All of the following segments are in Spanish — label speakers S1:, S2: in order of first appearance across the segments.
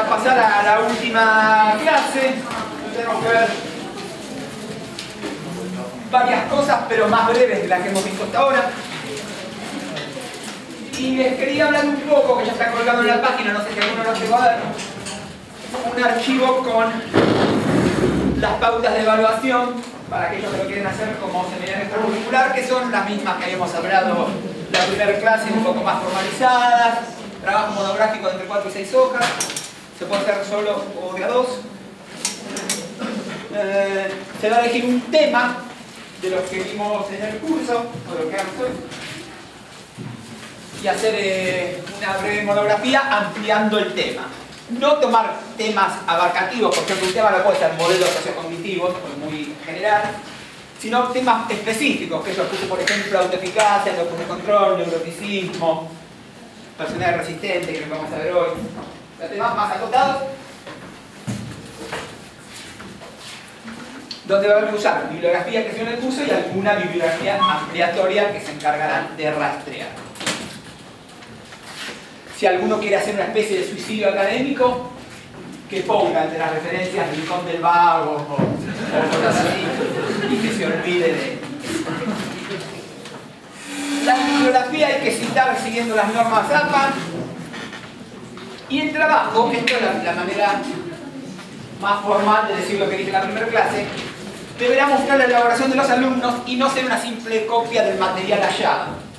S1: pasar a la última clase. Tenemos que ver varias cosas, pero más breves de las que hemos visto hasta ahora. Y les quería hablar un poco, que ya está colgado en la página, no sé si alguno lo llegó a ver, un archivo con las pautas de evaluación para aquellos que lo quieren hacer como seminario extracurricular, que son las mismas que habíamos hablado la primera clase, un poco más formalizadas, trabajo monográfico de entre 4 y 6 hojas, se puede hacer solo o de a 2. Se va a elegir un tema de los que vimos en el curso, o de lo que hagamos hoy, y hacer una breve monografía ampliando el tema. No tomar temas abarcativos, porque un tema no puede ser modelos sociocognitivos, muy general, sino temas específicos, que yo puse, por ejemplo, autoeficacia, autocontrol, neuroticismo, personalidad resistente, que lo vamos a ver hoy. Los temas más acotados, donde va a usar bibliografía que se en el curso y alguna bibliografía ampliatoria que se encargarán de rastrear. Si alguno quiere hacer una especie de suicidio académico, que ponga entre las referencias Rincón del Vago o cosas así, y que se olvide de... La bibliografía hay que citar siguiendo las normas APA. Y el trabajo, esto es la manera más formal de decir lo que dije en la primera clase, deberá mostrar la elaboración de los alumnos y no ser una simple copia del material hallado.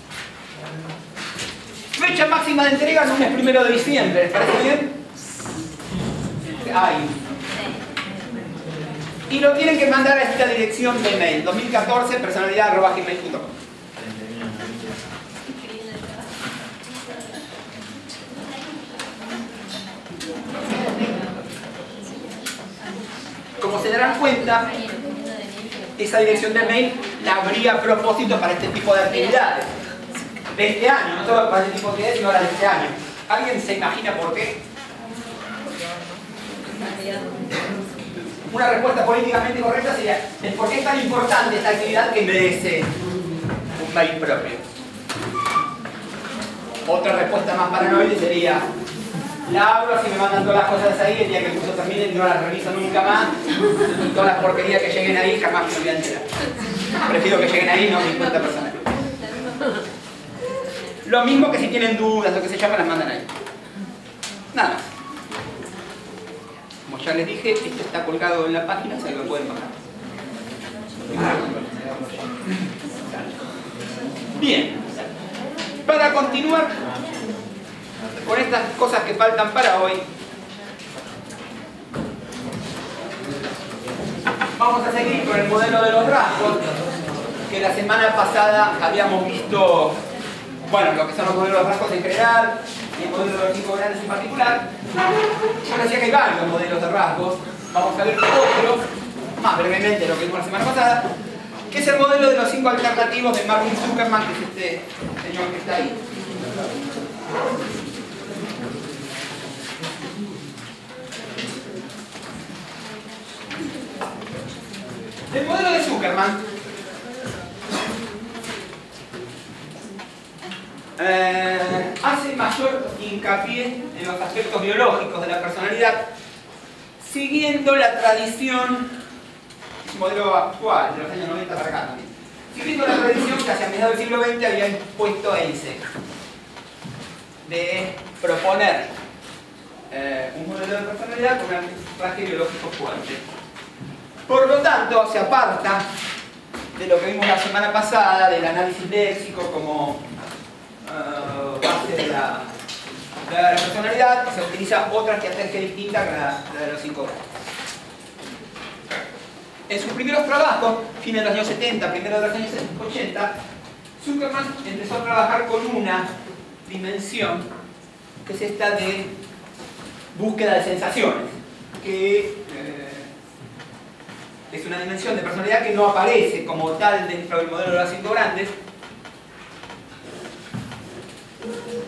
S1: Fecha máxima de entrega, lunes 1 de diciembre, ¿les parece bien? Ay. Y lo tienen que mandar a esta dirección de mail, 2014personalidad@gmail.com. Como se darán cuenta, esa dirección de mail la abrí a propósito para este tipo de actividades. De este año, no solo para este tipo de actividades, sino la de este año. ¿Alguien se imagina por qué? Una respuesta políticamente correcta sería el por qué es tan importante esta actividad que merece un mail propio. Otra respuesta más paranoide sería: la abro, así me mandan todas las cosas ahí, el día que el curso termine no las reviso nunca más, y todas las porquerías que lleguen ahí jamás me voy a enterar. Prefiero que lleguen ahí, no mi cuenta personal. Lo mismo que si tienen dudas o que se llaman, las mandan ahí. Nada más. Como ya les dije, esto está colgado en la página, o sea que lo pueden bajar. Bien. Para continuar con estas cosas que faltan para hoy, vamos a seguir con el modelo de los rasgos, que la semana pasada habíamos visto, bueno, lo que son los modelos de los rasgos en general y el modelo de los 5 grandes en particular. Yo decía que hay varios modelos de rasgos. Vamos a ver otro, más brevemente lo que vimos la semana pasada, que es el modelo de los 5 alternativos de Martin Zuckerman, que es este señor que está ahí. El modelo de Zuckerman hace mayor hincapié en los aspectos biológicos de la personalidad, siguiendo la tradición, es un modelo actual, de los años 90 para acá también, siguiendo la tradición que hacia mediados del siglo XX había impuesto Einstein, de proponer un modelo de personalidad con un traje biológico fuerte. Por lo tanto, se aparta de lo que vimos la semana pasada, del análisis léxico como base de la personalidad, se utiliza otra estrategia distinta que la de los 5 grados. En sus primeros trabajos, fines de los años 70, primeros de los años 80, Zuckerman empezó a trabajar con una dimensión que es esta de búsqueda de sensaciones, que es una dimensión de personalidad que no aparece como tal dentro del modelo de los 5 grandes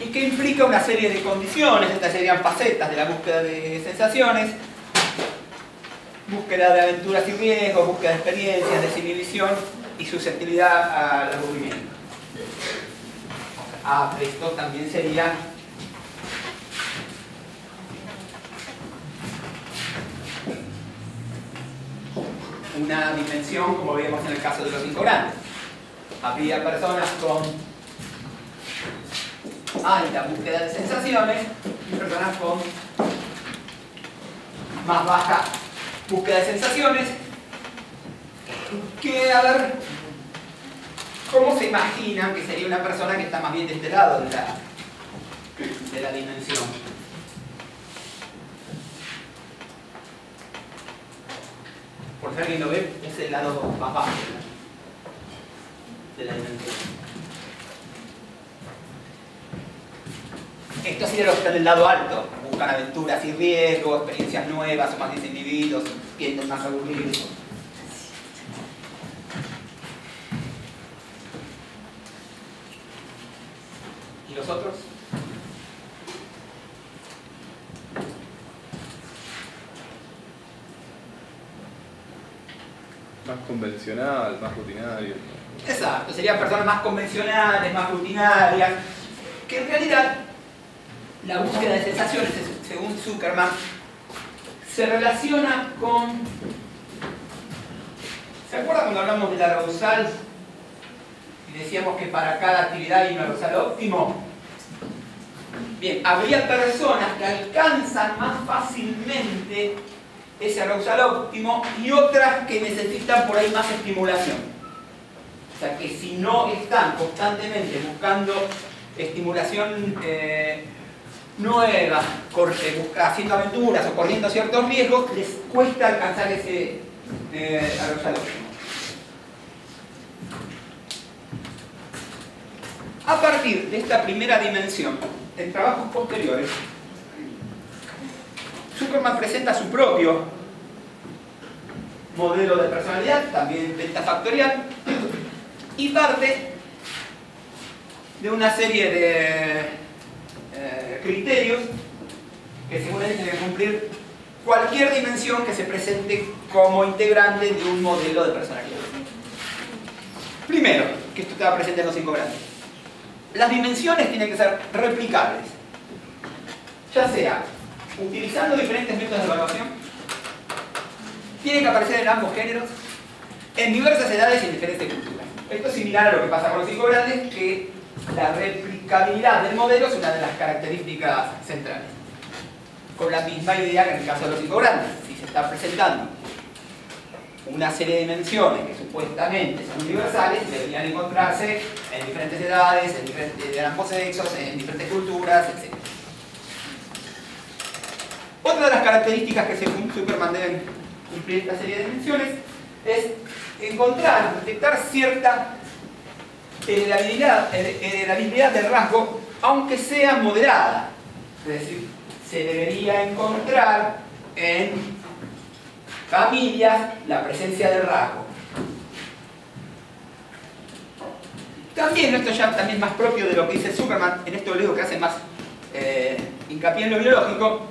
S1: y que implica una serie de condiciones. Estas serían facetas de la búsqueda de sensaciones: búsqueda de aventuras y riesgos, búsqueda de experiencias, desinhibición y susceptibilidad al aburrimiento. Esto también sería una dimensión como vemos en el caso de los 5 grandes. Habría personas con alta búsqueda de sensaciones y personas con más baja búsqueda de sensaciones. Que, a ver, ¿cómo se imaginan que sería una persona que está más bien de este lado de la dimensión? Por si alguien lo ve, es el lado más bajo de la dimensión. Esto sería lo que está del lado alto. Buscan aventuras y riesgos, experiencias nuevas, son más 10 individuos, tienden más a aburrirse. ¿Y los otros?
S2: Más convencional, más rutinario.
S1: Exacto, serían personas más convencionales, más rutinarias, que en realidad la búsqueda de sensaciones, según Zuckerman, se relaciona con... ¿Se acuerdan cuando hablamos del arousal? Y decíamos que para cada actividad hay un arousal óptimo. Bien, habría personas que alcanzan más fácilmente ese arousal óptimo y otras que necesitan por ahí más estimulación. O sea que si no están constantemente buscando estimulación nueva, haciendo aventuras o corriendo ciertos riesgos, les cuesta alcanzar ese arousal óptimo. A partir de esta primera dimensión, en trabajos posteriores, Zuckerman presenta su propio modelo de personalidad, también pentafactorial, y parte de una serie de criterios que según él deben cumplir cualquier dimensión que se presente como integrante de un modelo de personalidad. Primero, que esto estaba presente en los 5 grandes. Las dimensiones tienen que ser replicables, ya sea utilizando diferentes métodos de evaluación, tienen que aparecer en ambos géneros, en diversas edades y en diferentes culturas. Esto es similar a lo que pasa con los 5 grandes, que la replicabilidad del modelo es una de las características centrales. Con la misma idea que en el caso de los 5 grandes, si se está presentando una serie de dimensiones que supuestamente son universales, deberían encontrarse en diferentes edades, de ambos sexos, en diferentes culturas, etc. Otra de las características que según Zuckerman deben cumplir esta serie de dimensiones es encontrar, detectar cierta heredabilidad del rasgo, aunque sea moderada. Es decir, se debería encontrar en familias la presencia del rasgo. También, esto ya también más propio de lo que dice Zuckerman, en esto leo que hace más hincapié en lo biológico,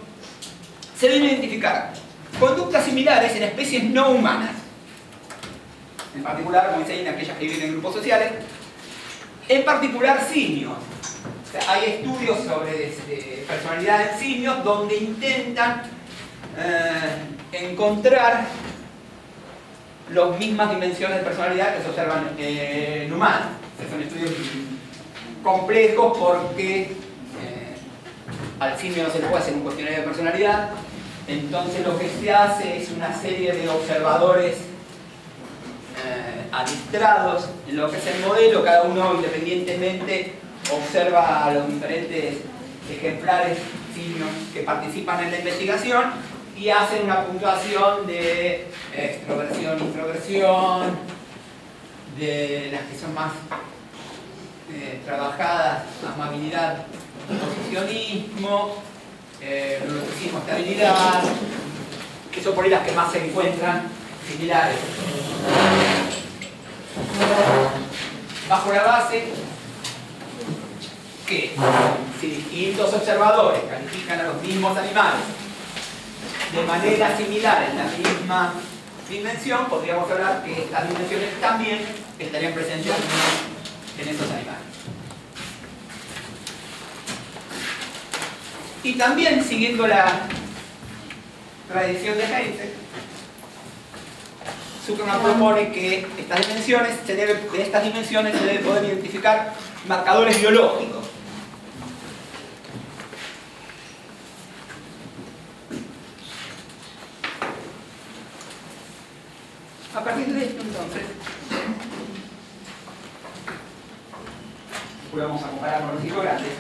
S1: se deben identificar conductas similares en especies no humanas, en particular, como dice ahí, en aquellas que viven en grupos sociales, en particular simios. O sea, hay estudios sobre personalidad en simios donde intentan encontrar las mismas dimensiones de personalidad que se observan en humanos. O sea, son estudios complejos porque al simio no se le puede hacer un cuestionario de personalidad. Entonces lo que se hace es una serie de observadores adiestrados en lo que es el modelo, cada uno independientemente observa a los diferentes ejemplares simios que participan en la investigación y hacen una puntuación de extroversión, introversión, de las que son más trabajadas, amabilidad, posicionismo, neuroticismo, estabilidad, que son por ahí las que más se encuentran similares. Bajo la base que si distintos observadores califican a los mismos animales de manera similar en la misma dimensión, podríamos hablar que estas dimensiones también estarían presentes en esos animales. Y también, siguiendo la tradición de Heinze, Zuckerman propone que de estas dimensiones se debe poder identificar marcadores biológicos. A partir de esto, entonces, vamos a comparar con los 5 grandes.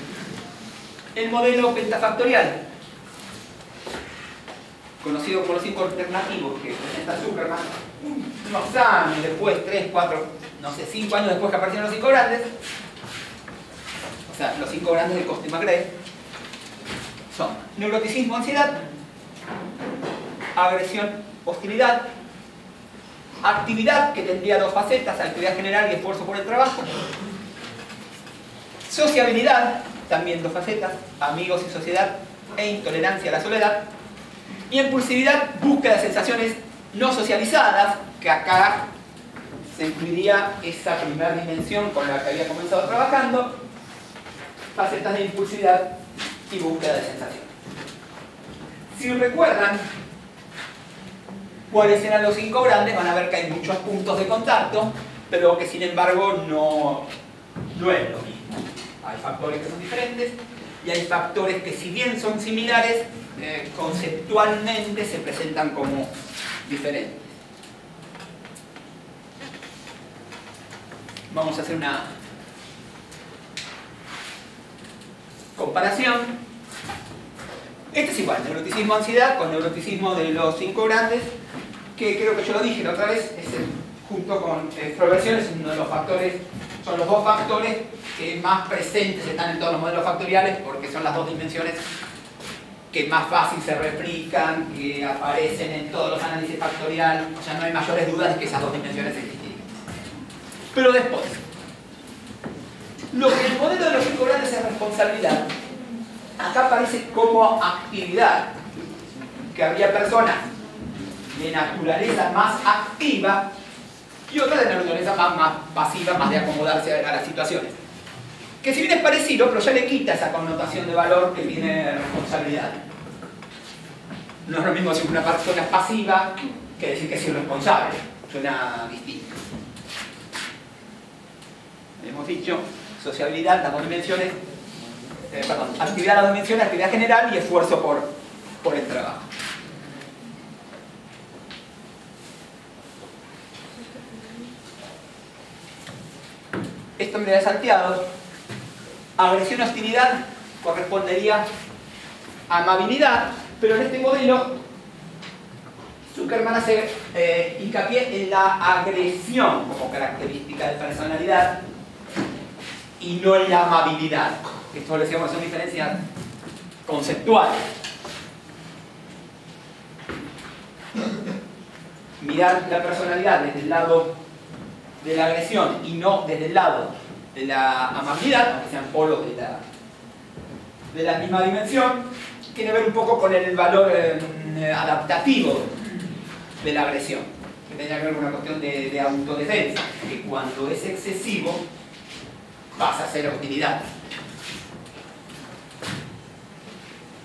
S1: El modelo pentafactorial, conocido por los 5 alternativos que presenta Zuckerman, unos años después, 3, 4, no sé, 5 años después que aparecieron los 5 grandes, o sea, los 5 grandes de Costin-McRae, son neuroticismo, ansiedad, agresión, hostilidad, actividad, que tendría 2 facetas, actividad general y esfuerzo por el trabajo, sociabilidad, también 2 facetas, amigos y sociedad, e intolerancia a la soledad, y impulsividad, búsqueda de sensaciones no socializadas, que acá se incluiría esa primera dimensión con la que había comenzado trabajando, facetas de impulsividad y búsqueda de sensaciones. Si recuerdan cuáles eran los 5 grandes, van a ver que hay muchos puntos de contacto, pero que sin embargo no es lo mismo. Hay factores que son diferentes y hay factores que, si bien son similares, conceptualmente se presentan como diferentes. Vamos a hacer una comparación. Este es igual, neuroticismo ansiedad con neuroticismo de los 5 grandes, que creo que yo lo dije la otra vez, junto con extroversión es uno de los factores, son los 2 factores que más presentes están en todos los modelos factoriales, porque son las 2 dimensiones que más fácil se replican, que aparecen en todos los análisis factoriales, o sea, no hay mayores dudas de que esas 2 dimensiones existen. Pero después, lo que el modelo de los 5 grandes es responsabilidad, acá aparece como actividad, que habría personas de naturaleza más activa y otras de naturaleza más pasiva, más de acomodarse a las situaciones. Que si bien es parecido, pero ya le quita esa connotación de valor que tiene responsabilidad. No es lo mismo decir que una persona es pasiva que decir que es irresponsable. Suena distinto. Hemos dicho sociabilidad, las 2 dimensiones, actividad, las 2 dimensiones, actividad general y esfuerzo por el trabajo. Esto me lo he salteado. Agresión, hostilidad correspondería a amabilidad, pero en este modelo Zuckerman hace hincapié en la agresión como característica de personalidad y no en la amabilidad. Esto lo decíamos, son diferencias conceptuales. Mirar la personalidad desde el lado de la agresión y no desde el lado de la amabilidad, aunque sean polos de la misma dimensión, tiene que ver un poco con el valor adaptativo de la agresión, que tiene que ver con una cuestión de autodefensa, que cuando es excesivo pasa a ser hostilidad.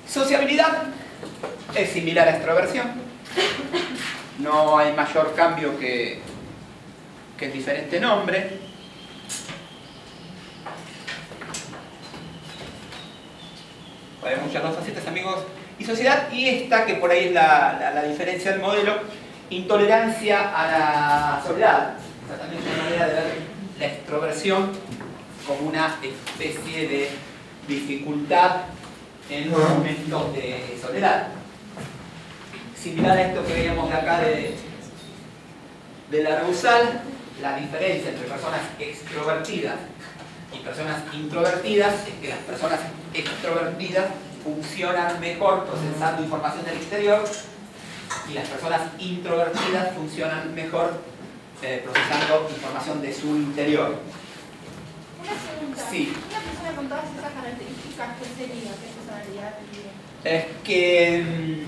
S1: Sociabilidad es similar a extroversión, no hay mayor cambio que el diferente nombre. Hay muchas 2 facetas, amigos y sociedad, y esta que por ahí es la diferencia del modelo, intolerancia a la soledad. O sea, también es una manera de ver la extroversión como una especie de dificultad en los momentos de soledad. Similar a esto que veíamos de acá de la Roussel, la diferencia entre personas extrovertidas y personas introvertidas es que las personas extrovertidas funcionan mejor procesando información del exterior y las personas introvertidas funcionan mejor procesando información de su interior.
S3: Una pregunta.
S1: Sí.
S3: Una persona con todas esas características, ¿qué sería? ¿Qué personalidad tendría?
S1: Es que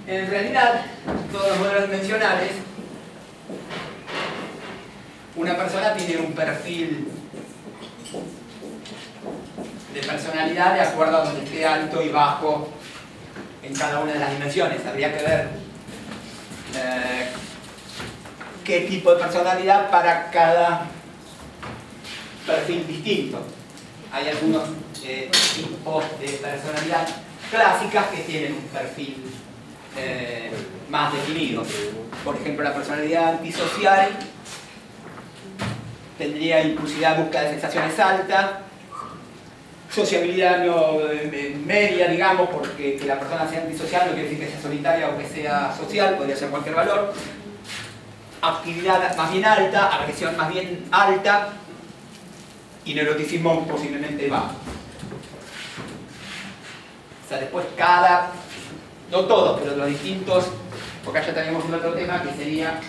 S1: en realidad todos los modelos dimensionales, una persona tiene un perfil de personalidad de acuerdo a donde esté alto y bajo en cada una de las dimensiones. Habría que ver qué tipo de personalidad para cada perfil distinto. Hay algunos tipos de personalidad clásicas que tienen un perfil más definido. Por ejemplo, la personalidad antisocial tendría impulsividad, búsqueda de sensaciones alta, sociabilidad media, digamos, porque que la persona sea antisocial no quiere decir que sea solitaria o que sea social, podría ser cualquier valor. Actividad más bien alta, agresión más bien alta y neuroticismo posiblemente bajo. O sea, después no todos, pero los distintos, porque acá ya tenemos un otro tema que sería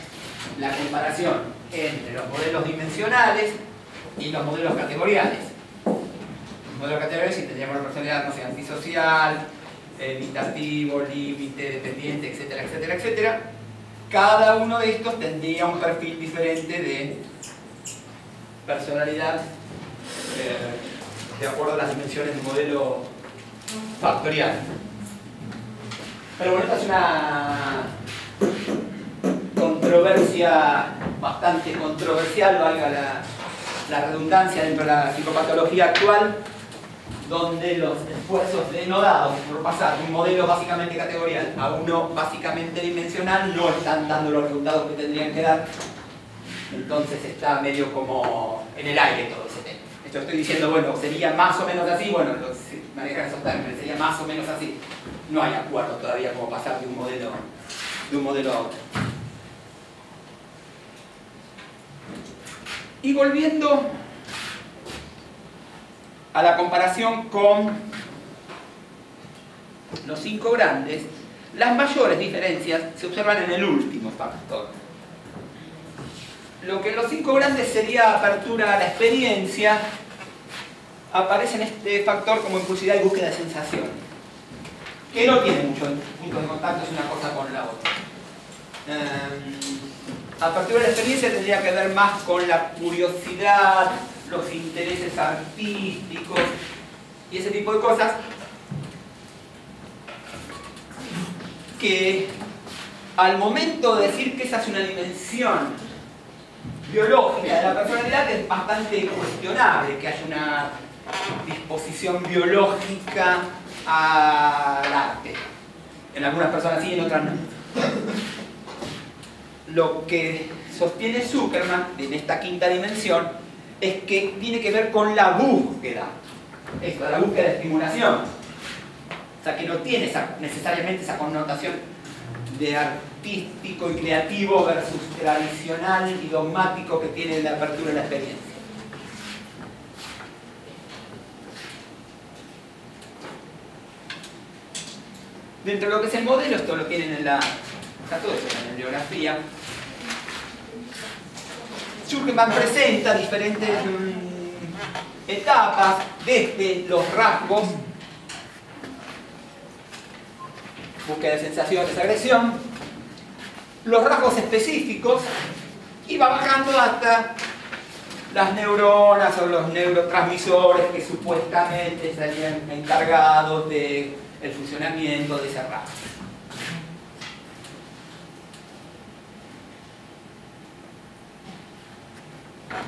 S1: la comparación entre los modelos dimensionales y los modelos categoriales. Los modelos categoriales, si tendríamos la personalidad, no sé, antisocial, limitativo, límite, dependiente, etcétera, etcétera, etcétera. Cada uno de estos tendría un perfil diferente de personalidad de acuerdo a las dimensiones del modelo factorial. Pero bueno, esta es una controversia bastante controversial, valga la redundancia, dentro de la psicopatología actual, donde los esfuerzos denodados por pasar de un modelo básicamente categorial a uno básicamente dimensional no están dando los resultados que tendrían que dar. Entonces está medio como en el aire todo ese tema. Esto estoy diciendo, bueno, sería más o menos así, bueno, manejan esos términos, sería más o menos así. No hay acuerdo todavía como pasar de un modelo a otro. Y volviendo a la comparación con los 5 grandes, las mayores diferencias se observan en el último factor. Lo que en los 5 grandes sería apertura a la experiencia, aparece en este factor como impulsividad y búsqueda de sensaciones, que no tiene muchos puntos de contacto, es una cosa con la otra. Apertura a la experiencia tendría que ver más con la curiosidad, los intereses artísticos y ese tipo de cosas que al momento de decir que esa es una dimensión biológica de la personalidad es bastante cuestionable que haya una disposición biológica al arte. En algunas personas sí, en otras no. Lo que sostiene Zuckerman en esta quinta dimensión es que tiene que ver con la búsqueda, la búsqueda de estimulación. O sea, que no tiene necesariamente esa connotación de artístico y creativo versus tradicional y dogmático que tiene la apertura de la experiencia. Dentro de lo que es el modelo, esto lo tienen en está todo eso en la bibliografía. Zuckerman presenta diferentes etapas desde los rasgos, búsqueda de sensaciones, agresión, los rasgos específicos, y va bajando hasta las neuronas o los neurotransmisores que supuestamente estarían encargados del funcionamiento de ese rasgo.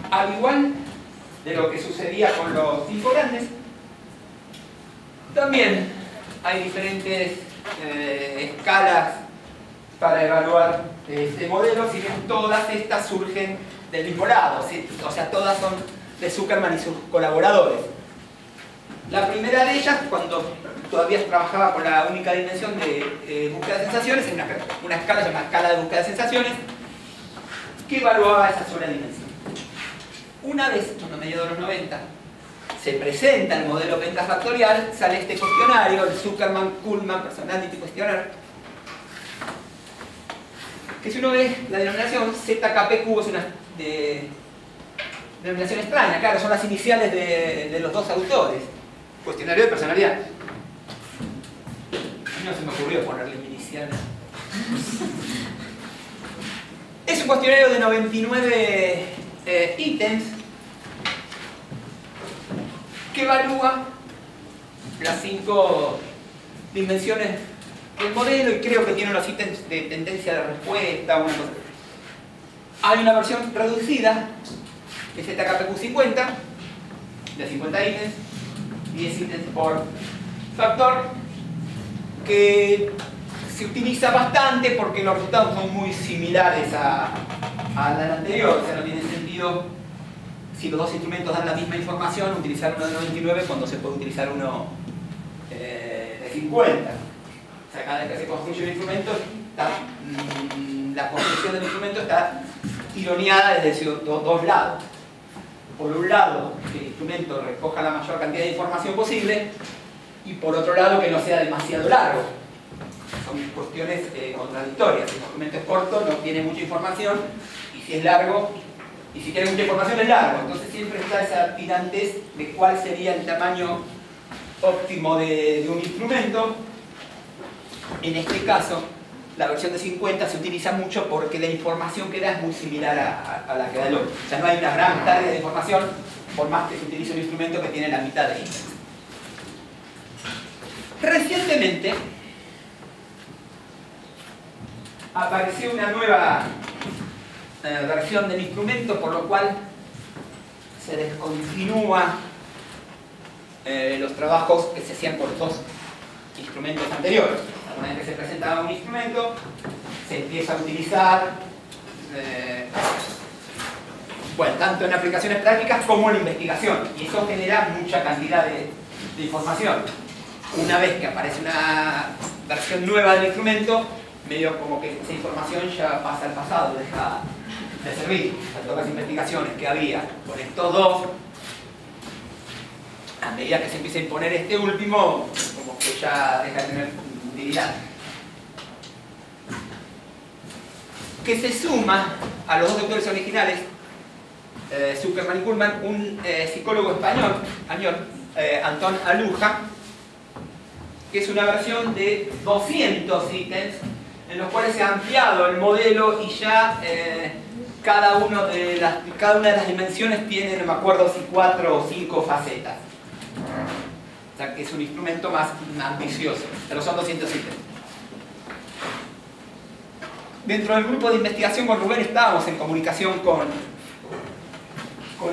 S1: Al igual de lo que sucedía con los 5 grandes, también hay diferentes escalas para evaluar este modelo, si bien todas estas surgen del mismo lado, ¿sí? O sea, todas son de Zuckerman y sus colaboradores. La primera de ellas, cuando todavía trabajaba con la única dimensión de búsqueda de sensaciones, en una escala llamada escala de búsqueda de sensaciones, que evaluaba esa sola dimensión. Una vez, a mediados de los 90, se presenta el modelo pentafactorial, sale este cuestionario, el Zuckerman-Kuhlman Personality Questionnaire, que si uno ve la denominación ZKPQ es una denominación extraña, claro, son las iniciales de los dos autores. Cuestionario de personalidad. A mí no se me ocurrió ponerle mi inicial. Es un cuestionario de 99 ítems que evalúa las 5 dimensiones del modelo y creo que tiene unos ítems de tendencia de respuesta, una cosa. Hay una versión reducida, que es ZKPQ50, de 50 ítems, 10 ítems por factor, que se utiliza bastante porque los resultados son muy similares a la anterior, o sea, no tiene sentido, si los dos instrumentos dan la misma información, utilizar uno de 99 cuando se puede utilizar uno de 50. O sea, cada vez que se construye un instrumento, la construcción del instrumento está tironeada desde dos lados. Por un lado, que el instrumento recoja la mayor cantidad de información posible, y por otro lado, que no sea demasiado largo. Son cuestiones contradictorias. Si el instrumento es corto, no tiene mucha información, y si es largo, y si tiene mucha información, es largo. Entonces siempre está esa tirantez de cuál sería el tamaño óptimo de un instrumento. En este caso, la versión de 50 se utiliza mucho porque la información que da es muy similar a la que da el otro. O sea, no hay una gran carga de información, por más que se utilice un instrumento que tiene la mitad de ítems. Recientemente apareció una nueva versión del instrumento, por lo cual se descontinúa los trabajos que se hacían con los dos instrumentos anteriores. Una vez que se presentaba un instrumento, se empieza a utilizar bueno, tanto en aplicaciones prácticas como en investigación, y eso genera mucha cantidad de información. Una vez que aparece una versión nueva del instrumento, medio como que esa información ya pasa al pasado, deja de servir. Todas las investigaciones que había con estos dos, a medida que se empieza a imponer este último, como que ya deja de tener utilidad. Que se suma a los dos autores originales, Zuckerman y Kuhlmann, un psicólogo español, Antón Aluja, que es una versión de 200 ítems en los cuales se ha ampliado el modelo y ya cada una de las dimensiones tiene, no me acuerdo si 4 o 5 facetas. O sea que es un instrumento más ambicioso, pero son 200 ítems. Dentro del grupo de investigación con Rubén estábamos en comunicación con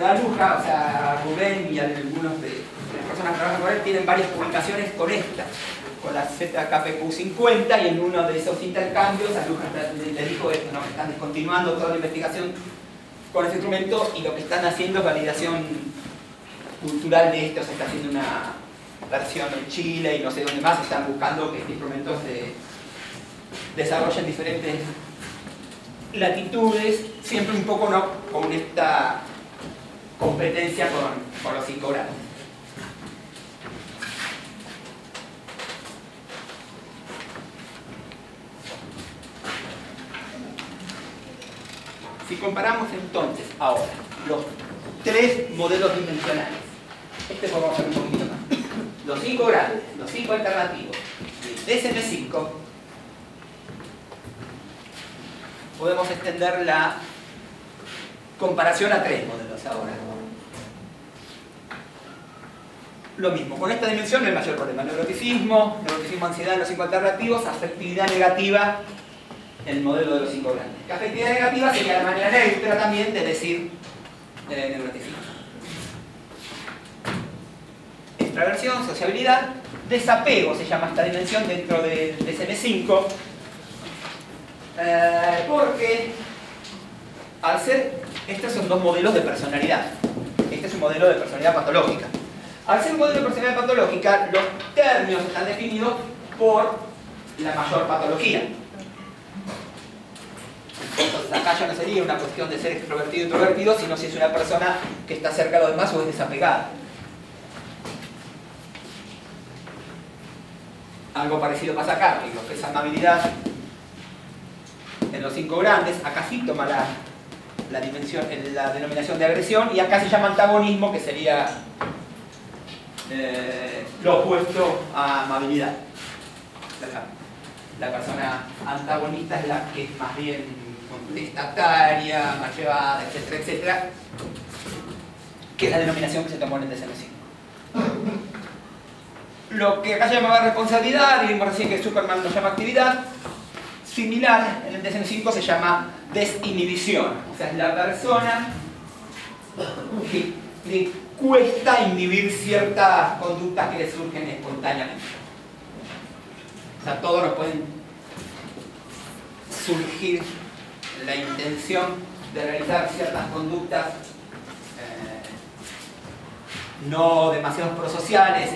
S1: Aluja, o sea, Rubén y algunos de las personas que trabajan con él tienen varias publicaciones con esta, con la ZKPQ50, y en uno de esos intercambios Aluja le dijo esto, ¿no? Que están descontinuando toda la investigación con este instrumento y lo que están haciendo es validación cultural de esto. Se está haciendo una versión en Chile y no sé dónde más, están buscando que este instrumento se desarrolle en diferentes latitudes, siempre un poco no con esta competencia con los 5 grados. Si comparamos entonces ahora los 3 modelos dimensionales, este podemos hacer un poquito más, los 5 grandes, los 5 alternativos y el DSM-5, podemos extender la comparación a 3 modelos ahora. Lo mismo, con esta dimensión no hay mayor problema. Neuroticismo, ansiedad en los 5 alternativos, afectividad negativa en el modelo de los 5 grandes. Que afectividad negativa sería la manera neutra también de decir neuroticismo. Extraversión, sociabilidad, desapego se llama esta dimensión dentro del DSM-5, porque al ser, estos son 2 modelos de personalidad. Este es un modelo de personalidad patológica. Al ser un modelo de personalidad patológica, los términos están definidos por la mayor patología. Entonces acá ya no sería una cuestión de ser extrovertido o introvertido, sino si es una persona que está cerca de los demás o es desapegada. Algo parecido pasa acá, que lo que es amabilidad en los 5 grandes, acá sí toma la denominación de agresión, y acá se llama antagonismo, que sería lo opuesto a amabilidad. La persona antagonista es la que es más bien contestataria, más llevada, etcétera, etcétera, que es la denominación que se tomó en el DSM-5. lo que acá se llamaba responsabilidad, y vimos recién que Zuckerman lo llama actividad, similar en el DSM-5 se llama desinhibición. O sea, es la persona que le cuesta inhibir ciertas conductas que le surgen espontáneamente. O sea, todos nos pueden surgir la intención de realizar ciertas conductas no demasiado prosociales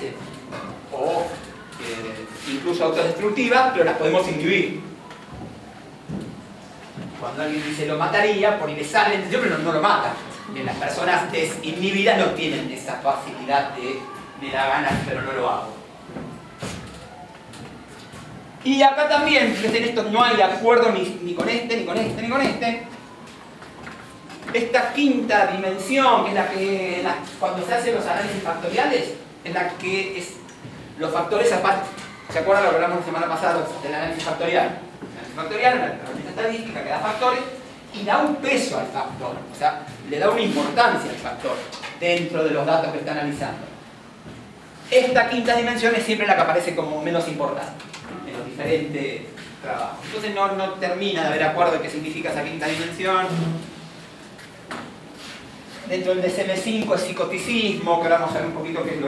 S1: o incluso autodestructivas, pero las podemos inhibir. Cuando alguien dice lo mataría, por ahí le sale la intención, pero no lo mata. Las personas desinhibidas no tienen esa facilidad de me da ganas, pero no lo hago. Y acá también, fíjense, en esto no hay acuerdo ni con este, ni con este, ni con este. Esta quinta dimensión, que es la que cuando se hacen los análisis factoriales, es la que es los factores aparte. ¿Se acuerdan lo que hablamos la semana pasada del análisis factorial? El análisis factorial, la herramienta estadística que da factores y da un peso al factor, o sea, le da una importancia al factor dentro de los datos que está analizando. Esta quinta dimensión es siempre la que aparece como menos importante en los diferentes trabajos. Entonces no termina de haber acuerdo de qué significa esa quinta dimensión. Dentro del DSM-5 es psicoticismo, que ahora vamos a ver un poquito qué es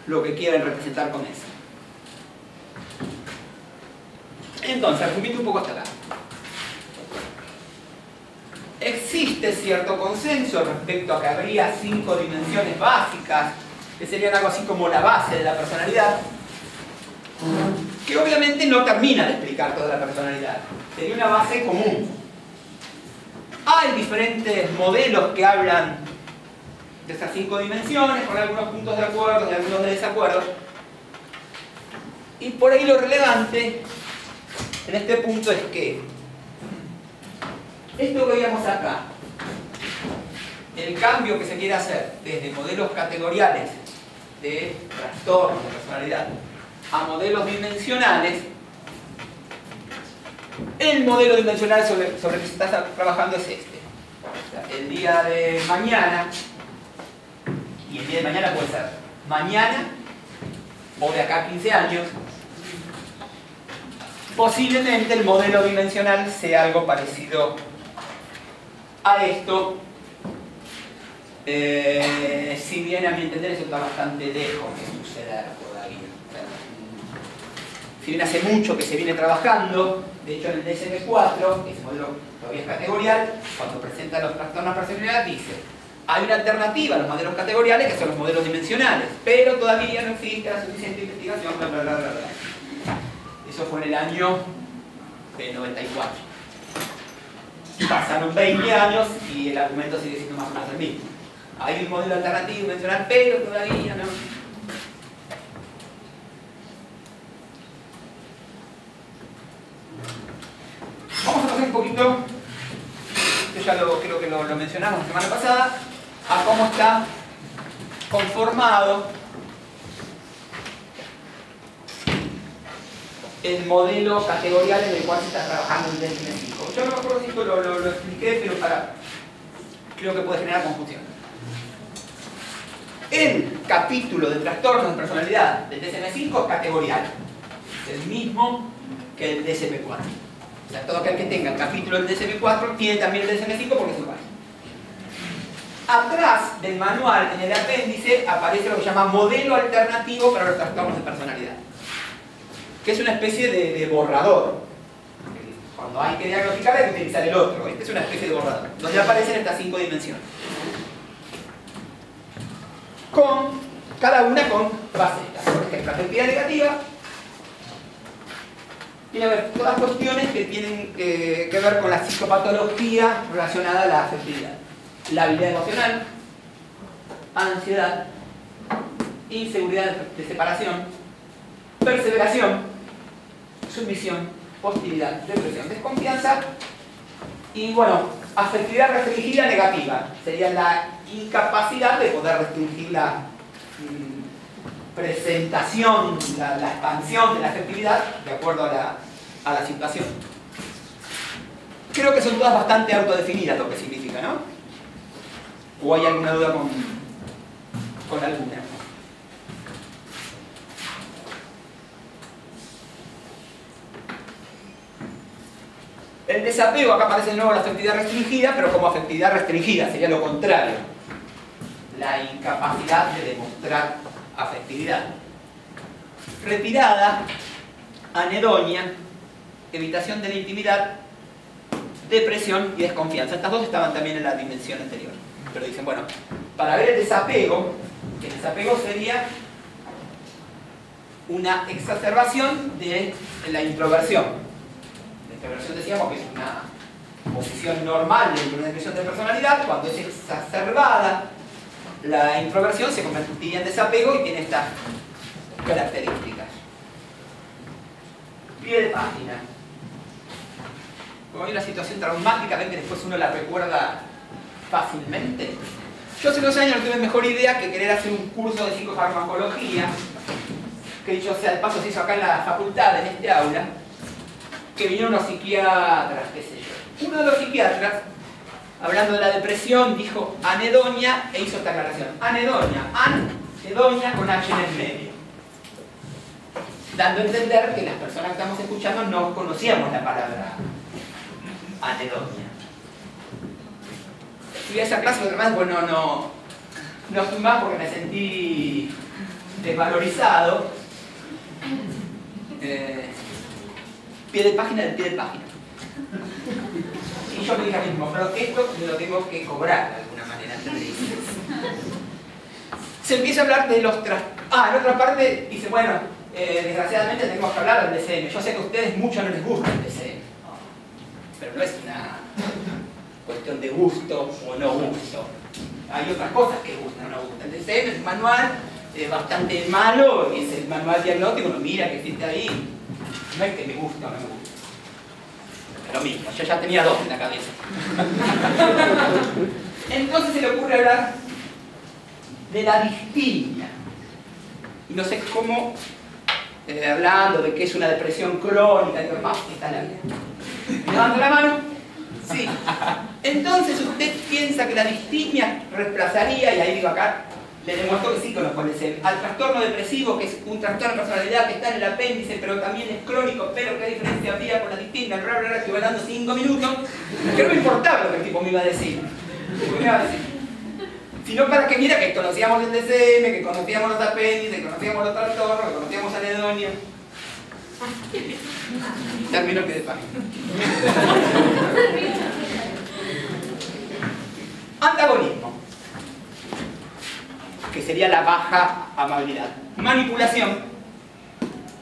S1: lo que quieren representar con eso. Entonces, resumiendo un poco hasta acá. Existe cierto consenso respecto a que habría 5 dimensiones básicas, que serían algo así como la base de la personalidad, que obviamente no termina de explicar toda la personalidad. Sería una base común. Hay diferentes modelos que hablan de esas 5 dimensiones, con algunos puntos de acuerdo y algunos de desacuerdo. Y por ahí lo relevante en este punto es que esto que veíamos acá, el cambio que se quiere hacer desde modelos categoriales de trastornos de personalidad a modelos dimensionales, el modelo dimensional sobre el que se está trabajando es este. O sea, el día de mañana, y el día de mañana puede ser mañana o de acá a 15 años, posiblemente el modelo dimensional sea algo parecido a esto, si bien a mi entender eso está bastante lejos de suceder todavía. Si bien hace mucho que se viene trabajando, de hecho en el DSM-4, ese modelo todavía es categorial, cuando presenta los trastornos de personalidad dice hay una alternativa a los modelos categoriales que son los modelos dimensionales, pero todavía no existe la suficiente investigación, bla bla bla bla bla. Eso fue en el año 94. Pasaron 20 años y el argumento sigue siendo más o menos el mismo. Hay un modelo alternativo dimensional, pero todavía no. Vamos a pasar un poquito, yo ya creo que lo mencionamos la semana pasada, a cómo está conformado el modelo categorial en el cual se está trabajando el DSM-5. Yo no me acuerdo si esto lo expliqué, pero creo que puede generar confusión. El capítulo de trastornos de personalidad del DSM-5 es categorial, es el mismo que el DSM-4. O sea, todo aquel que tenga el capítulo del DSM-4 tiene también el DSM-5 porque es igual. Atrás del manual, en el apéndice, aparece lo que se llama modelo alternativo para los trastornos de personalidad, que es una especie de borrador. Cuando hay que diagnosticar hay que utilizar el otro. Este es una especie de borrador, donde aparecen estas 5 dimensiones. Cada una con facetas. Por ejemplo, afectividad negativa tiene que ver todas cuestiones que tienen que ver con la psicopatología relacionada a la afectividad. La habilidad emocional, ansiedad, inseguridad de separación, perseveración, sumisión, hostilidad, depresión, desconfianza y, bueno, afectividad restringida negativa. Sería la incapacidad de poder restringir la presentación, la expansión de la afectividad de acuerdo a la situación. Creo que son todas bastante autodefinidas lo que significa, ¿no? ¿O hay alguna duda con alguna? desapego, acá aparece de nuevo la afectividad restringida, pero como afectividad restringida, sería lo contrario. La incapacidad de demostrar afectividad. Retirada, anedonia, evitación de la intimidad, depresión y desconfianza. Estas dos estaban también en la dimensión anterior. Pero dicen, bueno, para ver el desapego sería una exacerbación de la introversión. La introversión decíamos que es una posición normal dentro de una depresión de personalidad. Cuando es exacerbada la introversión se convertiría en desapego y tiene estas características. Pie de página. Como hay una situación traumática, ven que después uno la recuerda fácilmente. Yo hace unos años no tuve mejor idea que querer hacer un curso de psicofarmacología, que dicho sea de paso se hizo acá en la facultad, en este aula, que vinieron unos psiquiatras, qué sé yo. Uno de los psiquiatras, hablando de la depresión, dijo anedonia e hizo esta aclaración. Anedonia, anedonia con H en el medio. Dando a entender que las personas que estamos escuchando no conocíamos la palabra anedonia. Fui a esa clase, además, bueno, no fui más porque me sentí desvalorizado. Pie de página del pie de página. Y yo me dije a mí mismo, pero esto me lo tengo que cobrar de alguna manera. Se empieza a hablar de los en otra parte dice, bueno, desgraciadamente tenemos que hablar del DCM. Yo sé que a ustedes mucho no les gusta el DCM, pero no es una cuestión de gusto o no gusto. Hay otras cosas que gustan o no gustan. El DCM es un manual bastante malo, y es el manual diagnóstico, uno mira que existe ahí. No es que me gusta o no me gusta. Es lo mismo, yo ya tenía dos en la cabeza. Entonces se le ocurre hablar de la distimia. Y no sé cómo, hablando de que es una depresión crónica, digo, está la vida. ¿Levanta la mano? Sí. Entonces usted piensa que la distimia reemplazaría, y ahí digo acá, le demostró que sí conozco el DCM, al trastorno depresivo, que es un trastorno de personalidad que está en el apéndice, pero también es crónico, pero qué diferencia habría con la distimia, estuve dando 5 minutos, que no me importaba lo que el tipo me iba a decir. Sino para que mira que conocíamos el DCM, que conocíamos los apéndices, que conocíamos los trastornos, que conocíamos anedonia. Termino que de página. Antagonismo, que sería la baja amabilidad. Manipulación,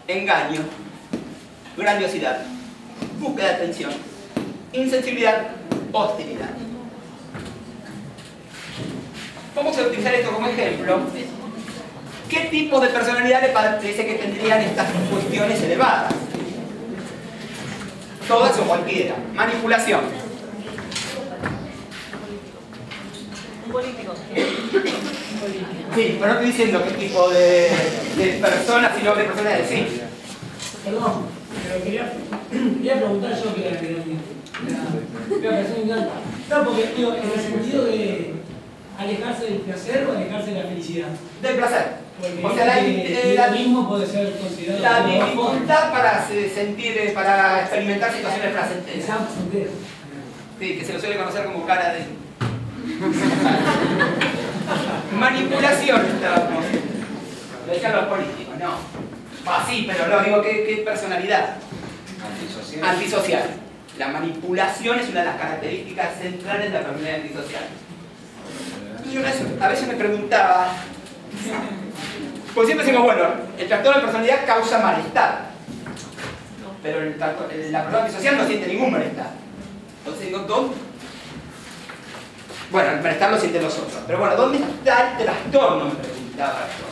S1: engaño, grandiosidad, búsqueda de atención, insensibilidad, hostilidad. Vamos a utilizar esto como ejemplo. ¿Qué tipo de personalidad le parece que tendrían estas cuestiones elevadas? Todas o cualquiera. Manipulación.
S3: Un político.
S1: Sí, pero no estoy diciendo qué tipo de personas, sino de personalidades. Sí.
S4: Perdón, pero quería preguntar yo que la persona encanta. No, porque digo, en el sentido de alejarse del placer o alejarse de la felicidad.
S1: Del placer.
S4: Porque
S1: O sea, la
S4: mismo puede ser considerado
S1: la
S4: como
S1: dificultad para sentir, para experimentar situaciones placenteras. Sí, que se lo suele conocer como cara de... Manipulación, estábamos. Lo decían los políticos, no. Sí, pero no, digo, ¿qué personalidad? Antisocial. Antisocial. La manipulación es una de las características centrales de la personalidad antisocial. Entonces yo a veces me preguntaba, pues siempre decimos, bueno, el trastorno de personalidad causa malestar, pero la persona antisocial no siente ningún malestar. Entonces digo, ¿dónde? Bueno, el malestar lo sienten los otros, pero bueno, ¿dónde está el trastorno? Me preguntaba yo.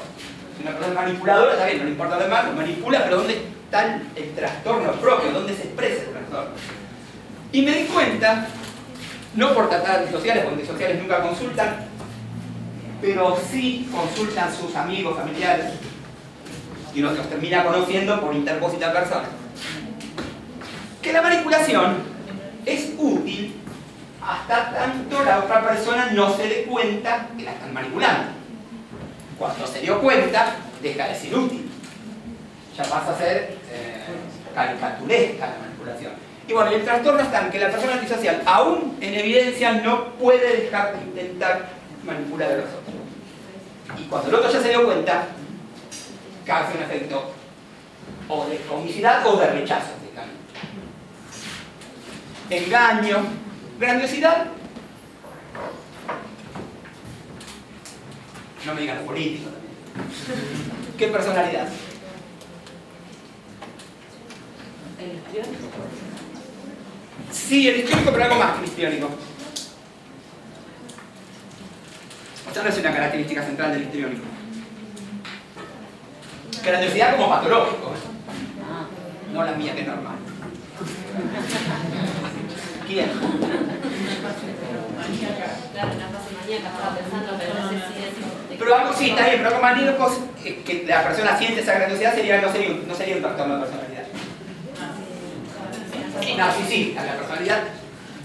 S1: Si una persona manipuladora, está bien, no le importa lo demás, lo manipula, pero ¿dónde está el trastorno propio? ¿Dónde se expresa el trastorno? Y me di cuenta, no por tratar antisociales, porque antisociales nunca consultan, pero sí consultan sus amigos, familiares, y uno los termina conociendo por interpósita persona. Que la manipulación es útil hasta tanto la otra persona no se dé cuenta que la están manipulando. Cuando se dio cuenta, deja de ser útil. Ya pasa a ser caricaturesca la manipulación. Y bueno, el trastorno está en que la persona antisocial, aún en evidencia, no puede dejar de intentar manipular a los otros. Y cuando el otro ya se dio cuenta, causa un efecto o de comicidad o de rechazo. Engaño, grandiosidad. No me digan político también. ¿Qué personalidad?
S3: ¿El histriónico?
S1: Sí, el histriónico, pero algo más que el histriónico. O sea, no es una característica central del histriónico. Grandiosidad como patológico, no la mía que es normal. ¿Quién?
S3: Claro, en la fase maníaca estaba pensando, pero no sé si es...
S1: Pero algo sí, está bien, pero algo maníaco que la persona siente esa grandiosidad no sería un trastorno de personalidad. Narcisista, la personalidad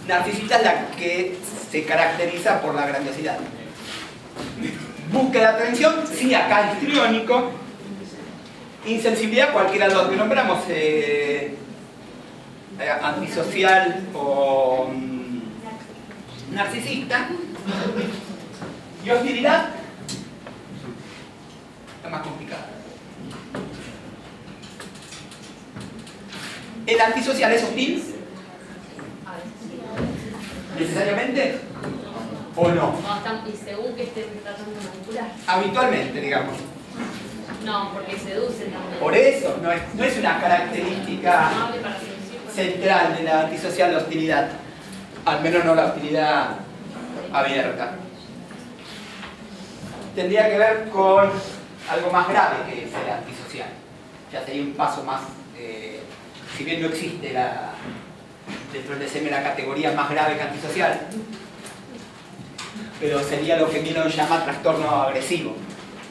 S1: narcisista es la que se caracteriza por la grandiosidad. Búsqueda de atención, sí, acá histriónico. Insensibilidad, cualquiera de los que nombramos, antisocial o narcisista. Y hostilidad, es más complicada. ¿El antisocial es hostil? ¿Necesariamente? ¿O no?
S3: Y según que estén tratando de manipular.
S1: Habitualmente, digamos.
S3: No, porque seducen también.
S1: Por eso, no es una característica
S3: Amable para seducir.
S1: central de la antisocial la hostilidad. Al menos no la hostilidad abierta. Tendría que ver con algo más grave que es el antisocial. Ya sería un paso más, si bien no existe dentro del DSM la categoría más grave que antisocial, pero sería lo que Milon llama trastorno agresivo,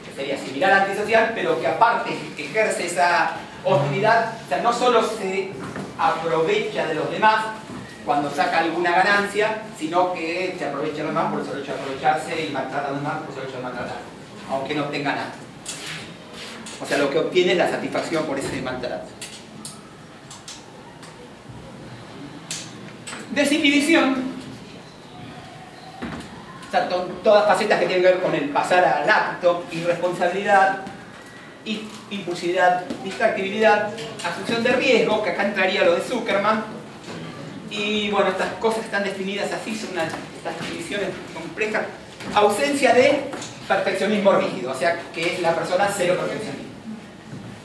S1: que sería similar al antisocial, pero que aparte ejerce esa hostilidad, o sea, no solo se aprovecha de los demás cuando saca alguna ganancia, sino que se aprovecha de los demás por el solo hecho de aprovecharse y maltrata a los demás por el solo hecho de maltratar, aunque no obtenga nada. O sea, lo que obtiene es la satisfacción por ese maltrato. Desinhibición. O sea, todas facetas que tienen que ver con el pasar al acto, irresponsabilidad, impulsividad, distractibilidad, asunción de riesgo, que acá entraría lo de Zuckerman. Y bueno, estas cosas están definidas así, son estas definiciones complejas. Ausencia de perfeccionismo rígido, o sea, que es la persona cero perfeccionismo.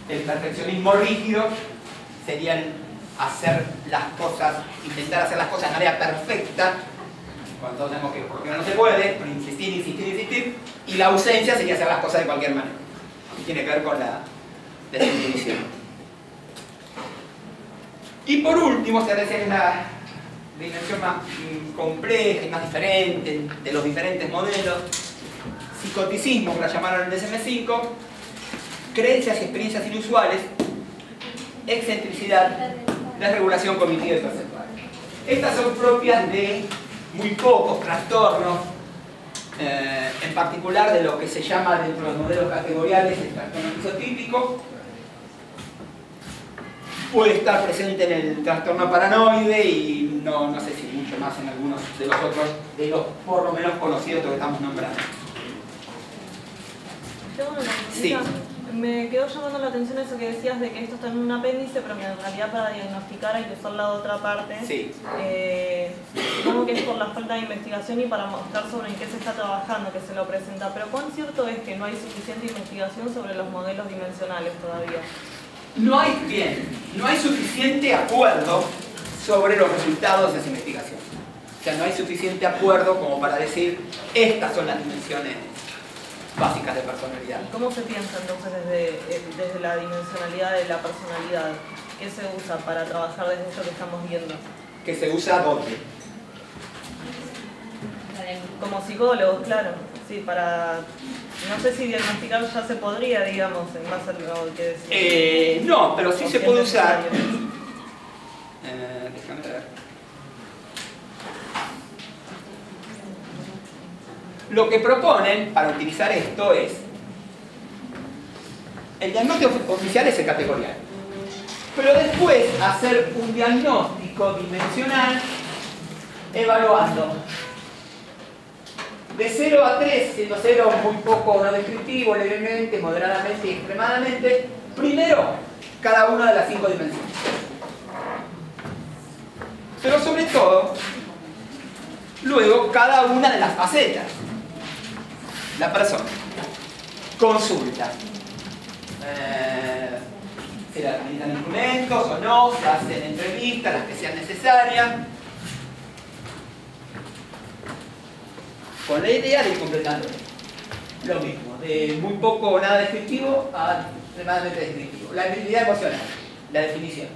S1: El perfeccionismo rígido sería el hacer las cosas, intentar hacer las cosas de manera perfecta, cuando todos sabemos que por lo no se puede, pero insistir, y la ausencia sería hacer las cosas de cualquier manera. Y tiene que ver con la desinhibición. Y por último, se decía que es la dimensión más compleja y más diferente de los diferentes modelos, psicoticismo, que la llamaron el DSM-5, creencias y experiencias inusuales, excentricidad, desregulación cognitiva y perceptual. Estas son propias de muy pocos trastornos, en particular de lo que se llama dentro de los modelos categoriales el trastorno esquizotípico. Puede estar presente en el trastorno paranoide y no sé si mucho más en algunos de los otros, de los por lo menos conocidos que estamos nombrando.
S5: Tengo una
S1: Sí.
S5: pregunta. Me quedó llamando la atención eso que decías de que esto está en un apéndice, pero que en realidad para diagnosticar hay que usar la otra parte.
S1: Sí.
S5: Supongo que es por la falta de investigación y para mostrar sobre en qué se está trabajando que se lo presenta. Pero ¿cuán cierto es que no hay suficiente investigación sobre los modelos dimensionales todavía?
S1: No hay suficiente acuerdo sobre los resultados de esa investigación. O sea, no hay suficiente acuerdo como para decir estas son las dimensiones básicas de personalidad.
S5: ¿Cómo se piensa entonces desde la dimensionalidad de la personalidad? ¿Qué se usa para trabajar desde esto que estamos viendo?
S1: ¿Que se usa dónde?
S5: Como psicólogos, claro. Sí, para... No sé si diagnosticar ya se podría, digamos, en base a lo que decís.
S1: No, pero sí se puede usar. Déjame ver. Lo que proponen para utilizar esto es... El diagnóstico oficial es el categorial. Pero después hacer un diagnóstico diagnóstico dimensional evaluando de 0 a 3, siendo 0 muy poco no descriptivo, levemente, moderadamente y extremadamente, primero cada una de las 5 dimensiones. Pero sobre todo, luego cada una de las facetas. La persona consulta. Se le habilitan instrumentos o no, se hacen entrevistas, las que sean necesarias, con la idea de ir completando lo mismo, de muy poco o nada descriptivo a extremadamente descriptivo. La habilidad emocional, la definición.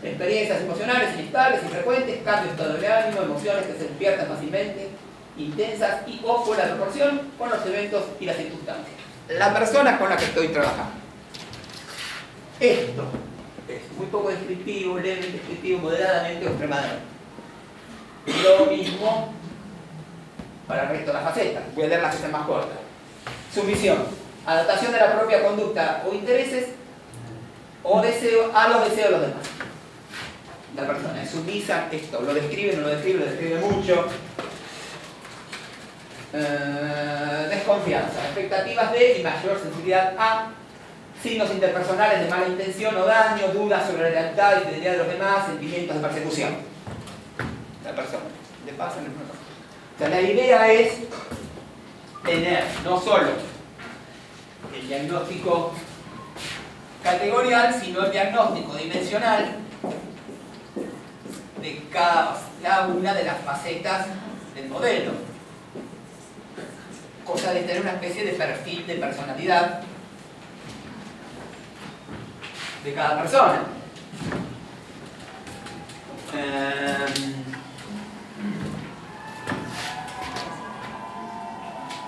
S1: Experiencias emocionales inestables, infrecuentes, cambios de estado de ánimo, emociones que se despiertan fácilmente, intensas y o fuera de proporción con los eventos y las circunstancias. La persona con la que estoy trabajando. Esto es muy poco descriptivo, levemente descriptivo, moderadamente o extremadamente. Lo mismo para el resto de las facetas. Voy a leer las que sean más cortas. Sumisión. Adaptación de la propia conducta o intereses o deseo a los deseos de los demás. La persona es sumisa, esto lo describe, no lo describe mucho. Desconfianza. Expectativas de y mayor sensibilidad a signos interpersonales de mala intención o daño, dudas sobre la lealtad y fidelidad de los demás, sentimientos de persecución. La persona. Le pasa en el mundo. O sea, la idea es tener no solo el diagnóstico categorial, sino el diagnóstico dimensional de cada una de las facetas del modelo. Cosa de tener una especie de perfil de personalidad de cada persona.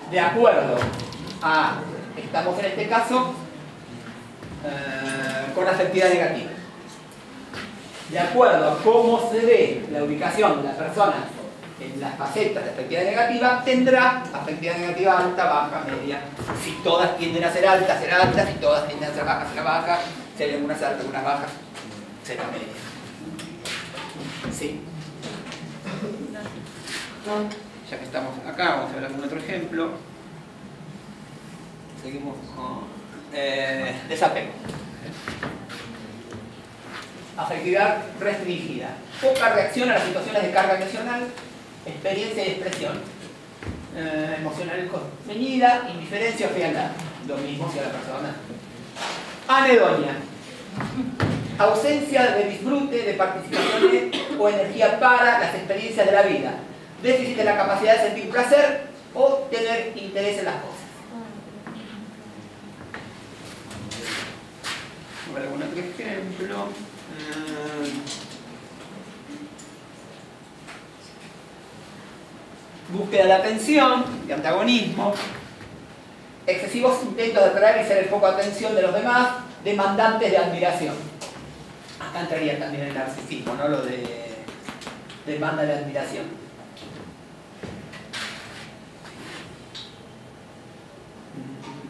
S1: De acuerdo a, estamos en este caso con afectividad negativa. De acuerdo a cómo se ve la ubicación de la persona en las facetas de afectividad negativa, tendrá afectividad negativa alta, baja, media. Si todas tienden a ser altas, será alta. Si todas tienden a ser bajas, será baja. Si hay algunas altas, algunas bajas, será media. Sí. Ya que estamos acá, vamos a ver algún otro ejemplo. Seguimos con desapego. Afectividad restringida. Poca reacción a las situaciones de carga emocional, experiencia y expresión. Emocional contenida, indiferencia o frialdad. Lo mismo si a la persona. Anedonia. Ausencia de disfrute, de participación o energía para las experiencias de la vida. Déficit de la capacidad de sentir placer o tener interés en las cosas. Vamos a ver algún otro ejemplo. Búsqueda de atención, de antagonismo. Excesivos intentos de atraer y ser el foco de atención de los demás, demandantes de admiración. Acá entraría también el narcisismo, ¿no? Lo de demanda de admiración.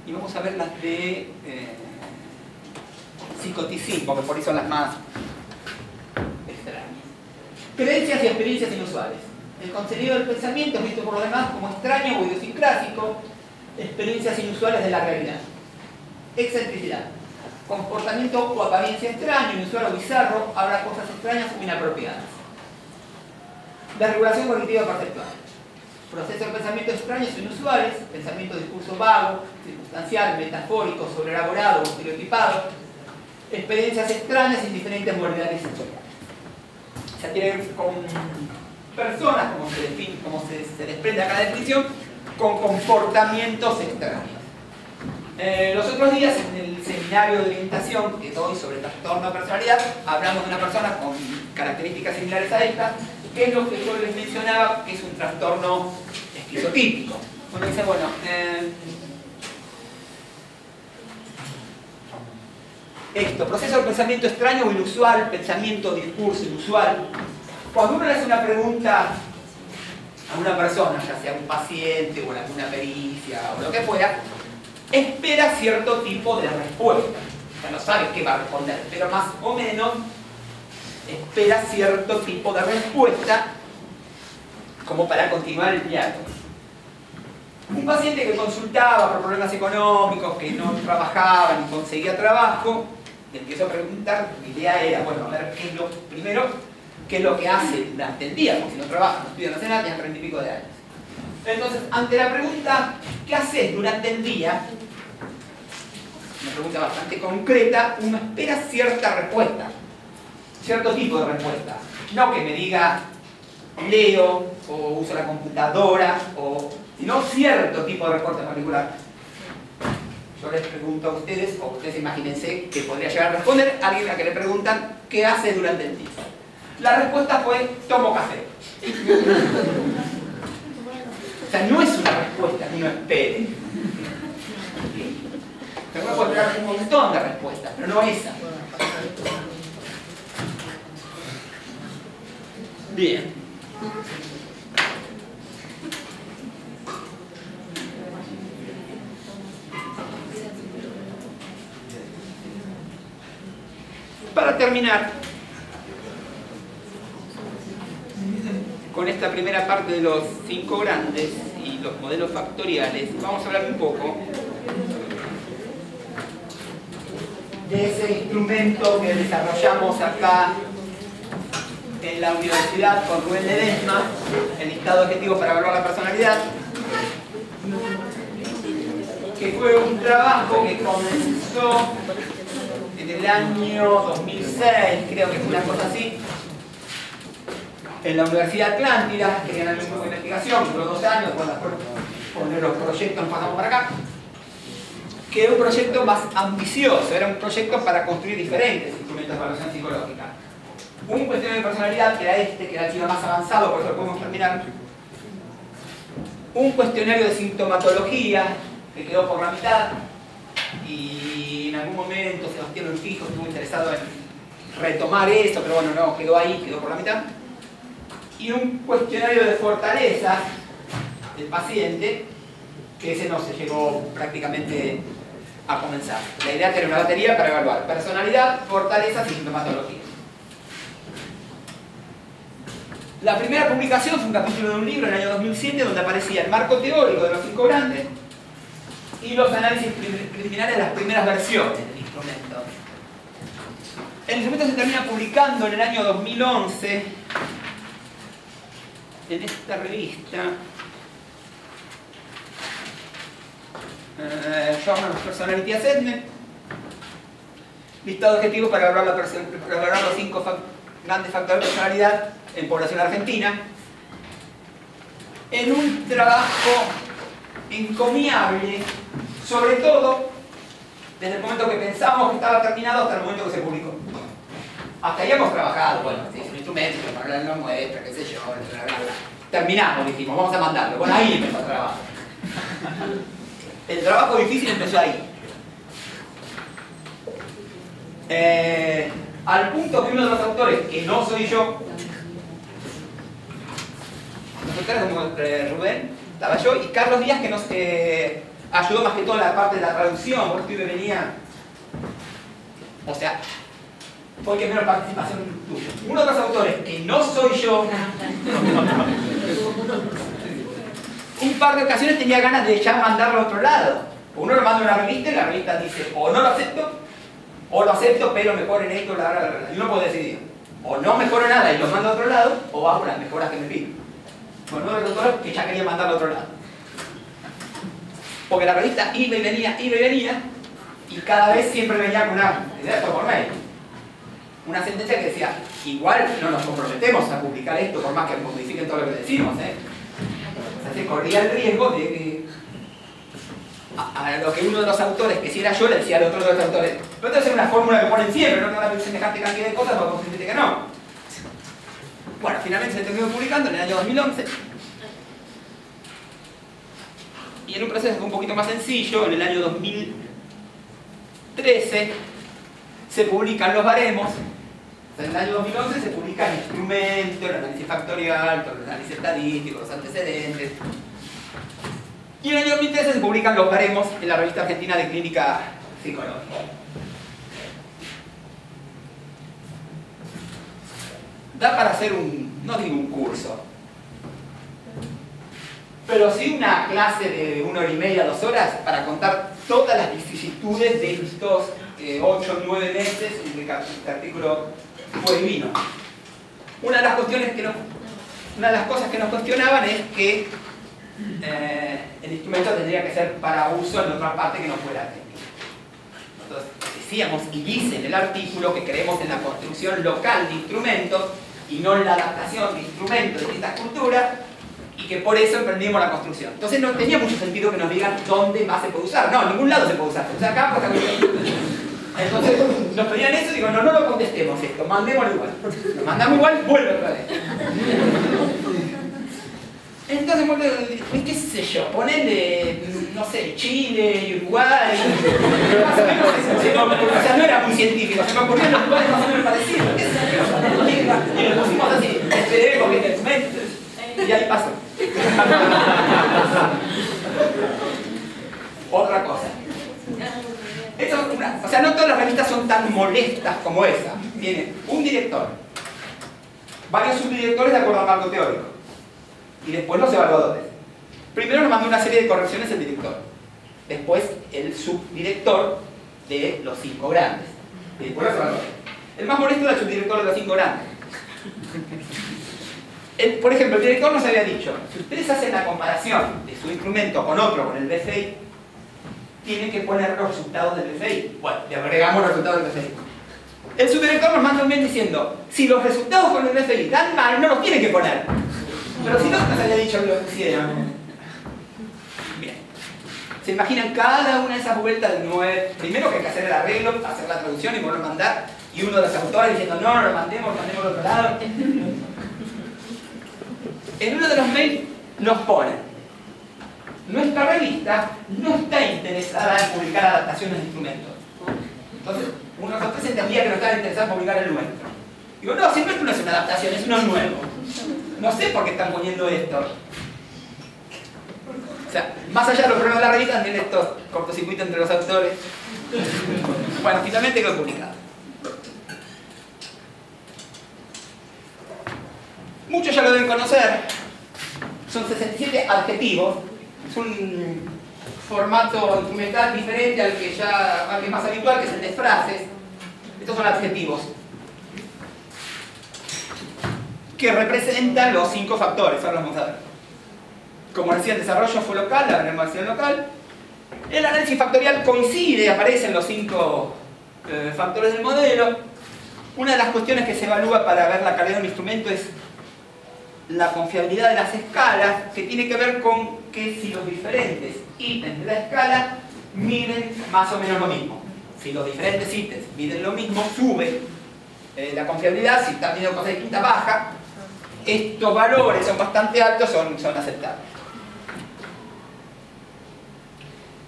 S1: Y vamos a ver las de psicoticismo, que por ahí son las más extrañas. Creencias y experiencias inusuales. El contenido del pensamiento es visto por los demás como extraño o idiosincrásico. Experiencias inusuales de la realidad. Excentricidad. Comportamiento o apariencia extraño, inusual o bizarro, habrá cosas extrañas o inapropiadas. Desregulación cognitiva perceptual. Procesos de pensamiento extraños o inusuales, pensamiento de discurso vago, circunstancial, metafórico, sobreelaborado o estereotipado, experiencias extrañas y diferentes modalidades sensoriales. O sea, tiene que ver con personas, como se define, como se desprende acá la definición, con comportamientos extraños. Los otros días, en el seminario de orientación que doy sobre trastorno de personalidad, hablamos de una persona con características similares a esta, que es lo que yo les mencionaba, que es un trastorno esquizotípico. Uno dice, bueno, esto, proceso de pensamiento extraño o inusual, pensamiento, discurso inusual. Cuando uno le hace una pregunta a una persona, ya sea un paciente o alguna pericia o lo que fuera, espera cierto tipo de respuesta. O sea, no sabe qué va a responder, pero más o menos espera cierto tipo de respuesta como para continuar el diálogo. Un paciente que consultaba por problemas económicos, que no trabajaba ni conseguía trabajo, le empiezo a preguntar, mi idea era, bueno, a ver, primero, qué es lo que hace durante el día, porque si no trabaja, no estudia, no hace nada, tiene 30 y pico de años. Entonces, ante la pregunta, ¿qué haces durante el día? Una pregunta bastante concreta, uno espera cierta respuesta, cierto tipo de respuesta. No que me diga, leo, o uso la computadora, sino cierto tipo de respuesta en particular. Yo les pregunto a ustedes, o ustedes imagínense que podría llegar a responder a alguien a que le preguntan ¿qué hace durante el día? La respuesta fue, tomo café. O sea, no es una respuesta que uno espere. Uno puede esperar un montón de respuestas, pero no esa. Bien. Para terminar con esta primera parte de los 5 grandes y los modelos factoriales, vamos a hablar un poco de ese instrumento que desarrollamos acá en la universidad con Rubén Ledesma, el listado de objetivos para evaluar la personalidad, que fue un trabajo que comenzó en el año 2006, creo que fue una cosa así, en la Universidad Atlántida, que era el mismo de investigación, duró 2 años, con los proyectos nos pasamos para acá, que era un proyecto más ambicioso, era un proyecto para construir diferentes instrumentos de evaluación psicológica. Un cuestionario de personalidad, que era que era el chivo más avanzado, por eso lo podemos terminar. Un cuestionario de sintomatología, que quedó por la mitad, y en algún momento Sebastián Urquijo estuvo interesado en retomar eso, pero bueno, no, quedó ahí, quedó por la mitad. Y un cuestionario de fortaleza del paciente, que ese no se llegó prácticamente a comenzar. La idea era una batería para evaluar personalidad, fortalezas y sintomatología. La primera publicación fue un capítulo de un libro en el año 2007 donde aparecía el marco teórico de los 5 grandes y los análisis preliminares de las primeras versiones del instrumento. El instrumento se termina publicando en el año 2011 en esta revista Journal of Personality Assessment, listado de objetivos para evaluar los 5 grandes factores de personalidad en población argentina, en un trabajo encomiable, sobre todo desde el momento que pensamos que estaba terminado hasta el momento que se publicó. Hasta ahí hemos trabajado, bueno, se hizo un instrumento, para la muestra, qué sé yo, bla, bla, bla. Terminamos, dijimos, vamos a mandarlo. Bueno, ahí empezó el trabajo. El trabajo difícil empezó ahí. Al punto que uno de los autores, que no soy yo, los autores como Rubén, estaba yo, y Carlos Díaz, que nos ayudó más que todo en la parte de la traducción, porque iba y venía. O sea, fue el que menos participación tuvo. Uno de los autores, que no soy yo, un par de ocasiones tenía ganas de ya mandarlo a otro lado. Uno lo manda a una revista y la revista dice, o no lo acepto, o lo acepto, pero mejor en esto, y uno puede decidir. O no mejoro nada y lo mando a otro lado, o hago las mejoras que me piden. Bueno, uno de los autores que ya quería mandarlo a otro lado. Porque la revista iba y venía, y cada vez siempre venía con una idea por mail. Una sentencia que decía, igual no nos comprometemos a publicar esto por más que modifiquen todo lo que decimos, O sea, se corría el riesgo de que a lo que uno de los autores, que si era yo, le decía al otro de los autores, pero esto es una fórmula que ponen siempre, no te van a pedir semejante cantidad de cosas para conseguirte que no. Bueno, finalmente se terminó publicando en el año 2011. Y en un proceso que fue un poquito más sencillo, en el año 2013 se publican los baremos. En el año 2011 se publica el instrumento, el análisis factorial, el análisis estadístico, los antecedentes. Y en el año 2013 se publican los baremos en la revista argentina de clínica psicológica. da para hacer no digo un curso, pero sí una clase de 1 hora y media, 2 horas, para contar todas las vicisitudes de estos 8 o 9 meses en que este artículo fue y vino. Una de las cosas que nos cuestionaban es que el instrumento tendría que ser para uso en otra parte que no fuera técnica. Nosotros decíamos y dice en el artículo que creemos en la construcción local de instrumentos y no en la adaptación de instrumentos de distintas culturas, y que por eso emprendimos la construcción. Entonces no tenía mucho sentido que nos digan dónde más se puede usar. No, en ningún lado se puede usar. O sea, acá, pues acá. Entonces nos pedían eso y digo, no lo contestemos esto, mandémoslo igual. Lo mandamos igual, vuelve otra vez. Entonces, qué sé yo, ponele, no sé, Chile, Uruguay, más o menos eso. O sea, no era muy científico, se me ocurrieron los lugares más o menos parecidos. ¿Qué sé yo? Y lo pusimos así, esperé porque este documento, y ahí pasó. Otra cosa. O sea, no todas las revistas son tan molestas como esa. Tiene un director, varios subdirectores de acuerdo al marco teórico, y después los evaluadores. Primero nos mandó una serie de correcciones el director, después el subdirector de los 5 grandes, y después los evaluadores. El más molesto era el subdirector de los 5 grandes. Por ejemplo, el director nos había dicho, si ustedes hacen la comparación de su instrumento con otro, con el BFI, tienen que poner los resultados del BFI. Bueno, le agregamos los resultados del BFI. El subdirector nos manda un mail diciendo, si los resultados con el BFI dan mal, no los tienen que poner. Pero si no, nos había dicho que lo pusieran. Bien. ¿Se imaginan cada una de esas vueltas de 9? Primero que hay que hacer el arreglo, hacer la traducción y volver a mandar, y uno de los autores diciendo, no lo mandemos al otro lado. En uno de los mails nos ponen, nuestra revista no está interesada en publicar adaptaciones de instrumentos. Entonces, uno de nosotros entendía que no estaba interesado en publicar el nuestro. Digo, no, si el nuestro no es una adaptación, es uno nuevo. No sé por qué están poniendo esto. O sea, más allá de los problemas de la revista, también estos cortocircuitos entre los autores. Bueno, finalmente quedó publicado. Muchos ya lo deben conocer. Son 67 adjetivos. Es un formato instrumental diferente al que es más habitual, que es el de frases. Estos son adjetivos que representan los 5 factores. Ahora los vamos a ver. Como decía, el desarrollo fue local, la renovación local. El análisis factorial coincide, aparecen los 5 factores del modelo. Una de las cuestiones que se evalúa para ver la calidad de un instrumento es la confiabilidad de las escalas, que tiene que ver con que si los diferentes ítems de la escala miden más o menos lo mismo. Si los diferentes ítems miden lo mismo, sube la confiabilidad. Si están midiendo cosas distintas, baja. Estos valores son bastante altos, son aceptables.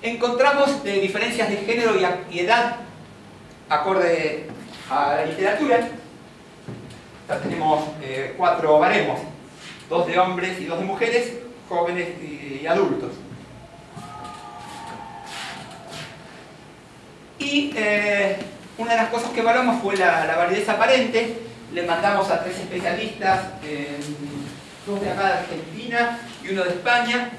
S1: Encontramos diferencias de género y edad acorde a la literatura. Tenemos 4 baremos, 2 de hombres y 2 de mujeres, jóvenes y adultos. Y una de las cosas que evaluamos fue la validez aparente. Le mandamos a 3 especialistas, 2 de acá de Argentina y 1 de España,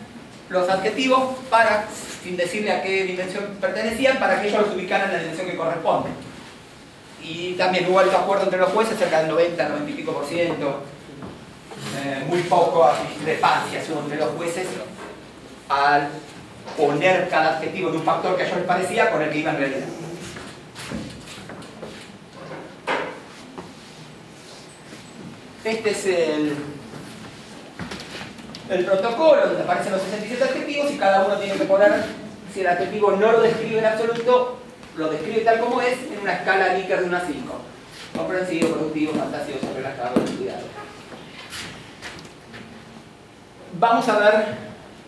S1: los adjetivos para, sin decirle a qué dimensión pertenecían, para que ellos los ubicaran en la dimensión que corresponde. Y también hubo alto acuerdo entre los jueces, cerca del 90, 90 y pico %. Muy poco discrepancias entre los jueces al poner cada adjetivo de un factor que a ellos les parecía con el que iba en realidad. Este es el protocolo donde aparecen los 67 adjetivos y cada uno tiene que poner, si el adjetivo no lo describe en absoluto, lo describe tal como es en una escala Likert de 1 a 5. Comprensivo, productivo, fantasioso, relajado, cuidado. Vamos a ver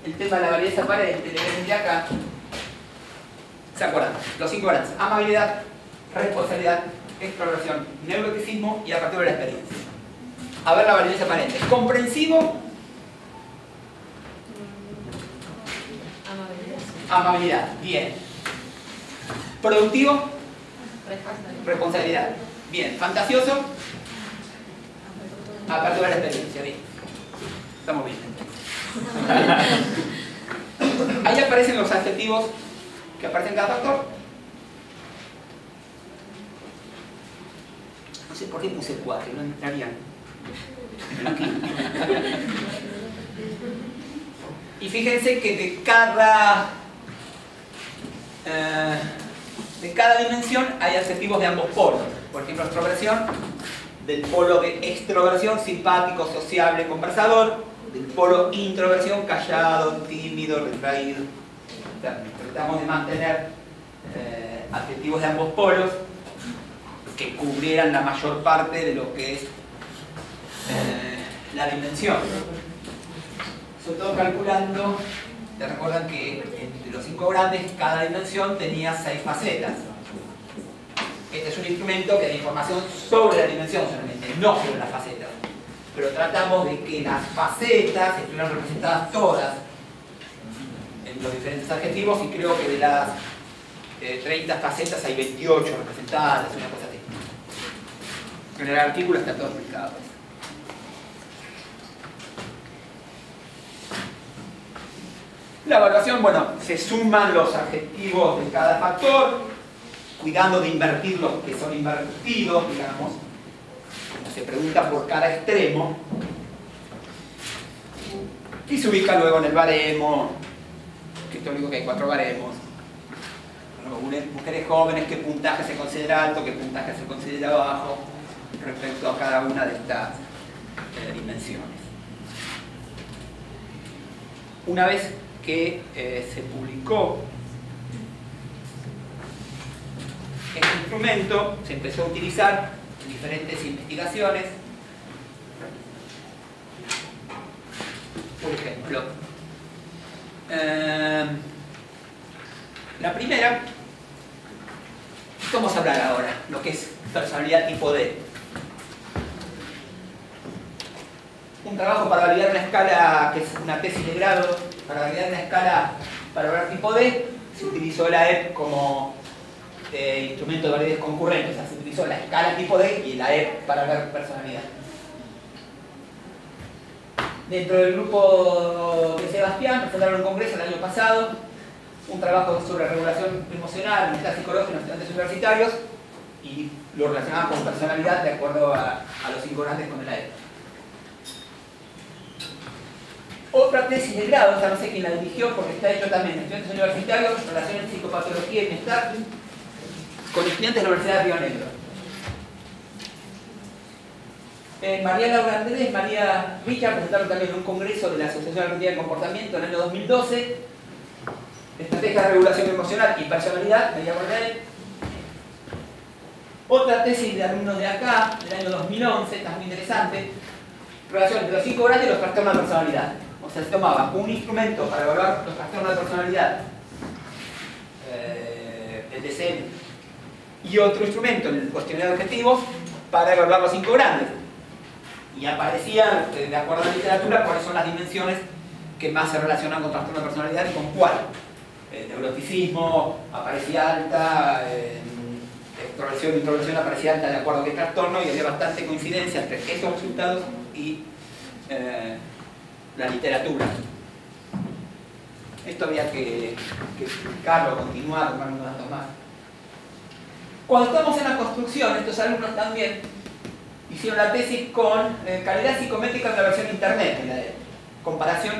S1: el tema de la validez aparente. Le ven de acá. ¿Se acuerdan? Los 5 grandes: amabilidad, responsabilidad, extroversión, neuroticismo y apertura de la experiencia. A ver la validez aparente. Comprensivo. Amabilidad. Bien. Productivo. Responsabilidad. Bien. Fantasioso. A partir de la experiencia, bien. Estamos bien. Ahí aparecen los adjetivos que aparecen en cada factor. No sé por qué puse 4, no entrarían. Y fíjense que de cada dimensión hay adjetivos de ambos polos. Por ejemplo, extroversión, del polo de extroversión, simpático, sociable, conversador, del polo introversión, callado, tímido, retraído. Tratamos de mantener adjetivos de ambos polos que cubrieran la mayor parte de lo que es la dimensión. Sobre todo calculando, te recuerdan que entre los 5 grandes cada dimensión tenía 6 facetas. Este es un instrumento que da información sobre la dimensión solamente, no sobre las facetas. Pero tratamos de que las facetas estuvieran representadas todas en los diferentes adjetivos, y creo que de las 30 facetas hay 28 representadas, una cosa así. En el artículo está todo explicado. La evaluación, bueno, se suman los adjetivos de cada factor, cuidando de invertir los que son invertidos, digamos. Se pregunta por cada extremo. Y se ubica luego en el baremo, que esto digo que hay 4 baremos. Mujeres jóvenes, qué puntaje se considera alto, qué puntaje se considera bajo, respecto a cada una de estas dimensiones. Una vez que se publicó este instrumento, se empezó a utilizar en diferentes investigaciones. Por ejemplo, la primera, vamos a hablar ahora, lo que es personalidad tipo D. Un trabajo para validar una escala, que es una tesis de grado, para validar una escala para evaluar tipo D, se utilizó la EP como instrumento de validez concurrente, o sea, se utilizó la escala tipo D y la EP para ver personalidad. Dentro del grupo de Sebastián presentaron un congreso el año pasado, un trabajo sobre regulación emocional, bienestar psicológico en los estudiantes universitarios, y lo relacionaban con personalidad de acuerdo a los 5 grandes con el AEP. Otra tesis de grado, ya no sé quién la dirigió porque está hecho también en estudiantes universitarios, relación entre psicopatología y bienestar, con estudiantes de la Universidad de Río Negro. María Laura Andrés, María Richard presentaron también en un congreso de la Asociación Argentina de Comportamiento en el año 2012, estrategia de regulación emocional y personalidad, María Bordet. Otra tesis de alumnos de acá, del año 2011, también interesante, relación entre los 5 grandes y los trastornos de personalidad. O sea, se tomaba un instrumento para evaluar los trastornos de personalidad, el DSM, y otro instrumento, el cuestionario de objetivos, para evaluar los 5 grandes. Y aparecían, de acuerdo a la literatura, cuáles son las dimensiones que más se relacionan con trastorno de personalidad y con cuál. Neuroticismo aparecía alta, extroversión e introversión aparecía alta de acuerdo a qué trastorno, y había bastante coincidencia entre esos resultados y la literatura. Esto había que explicarlo, continuar, tomar unos datos más. Cuando estamos en la construcción, estos alumnos también hicieron la tesis con calidad psicométrica de la versión internet, en la de comparación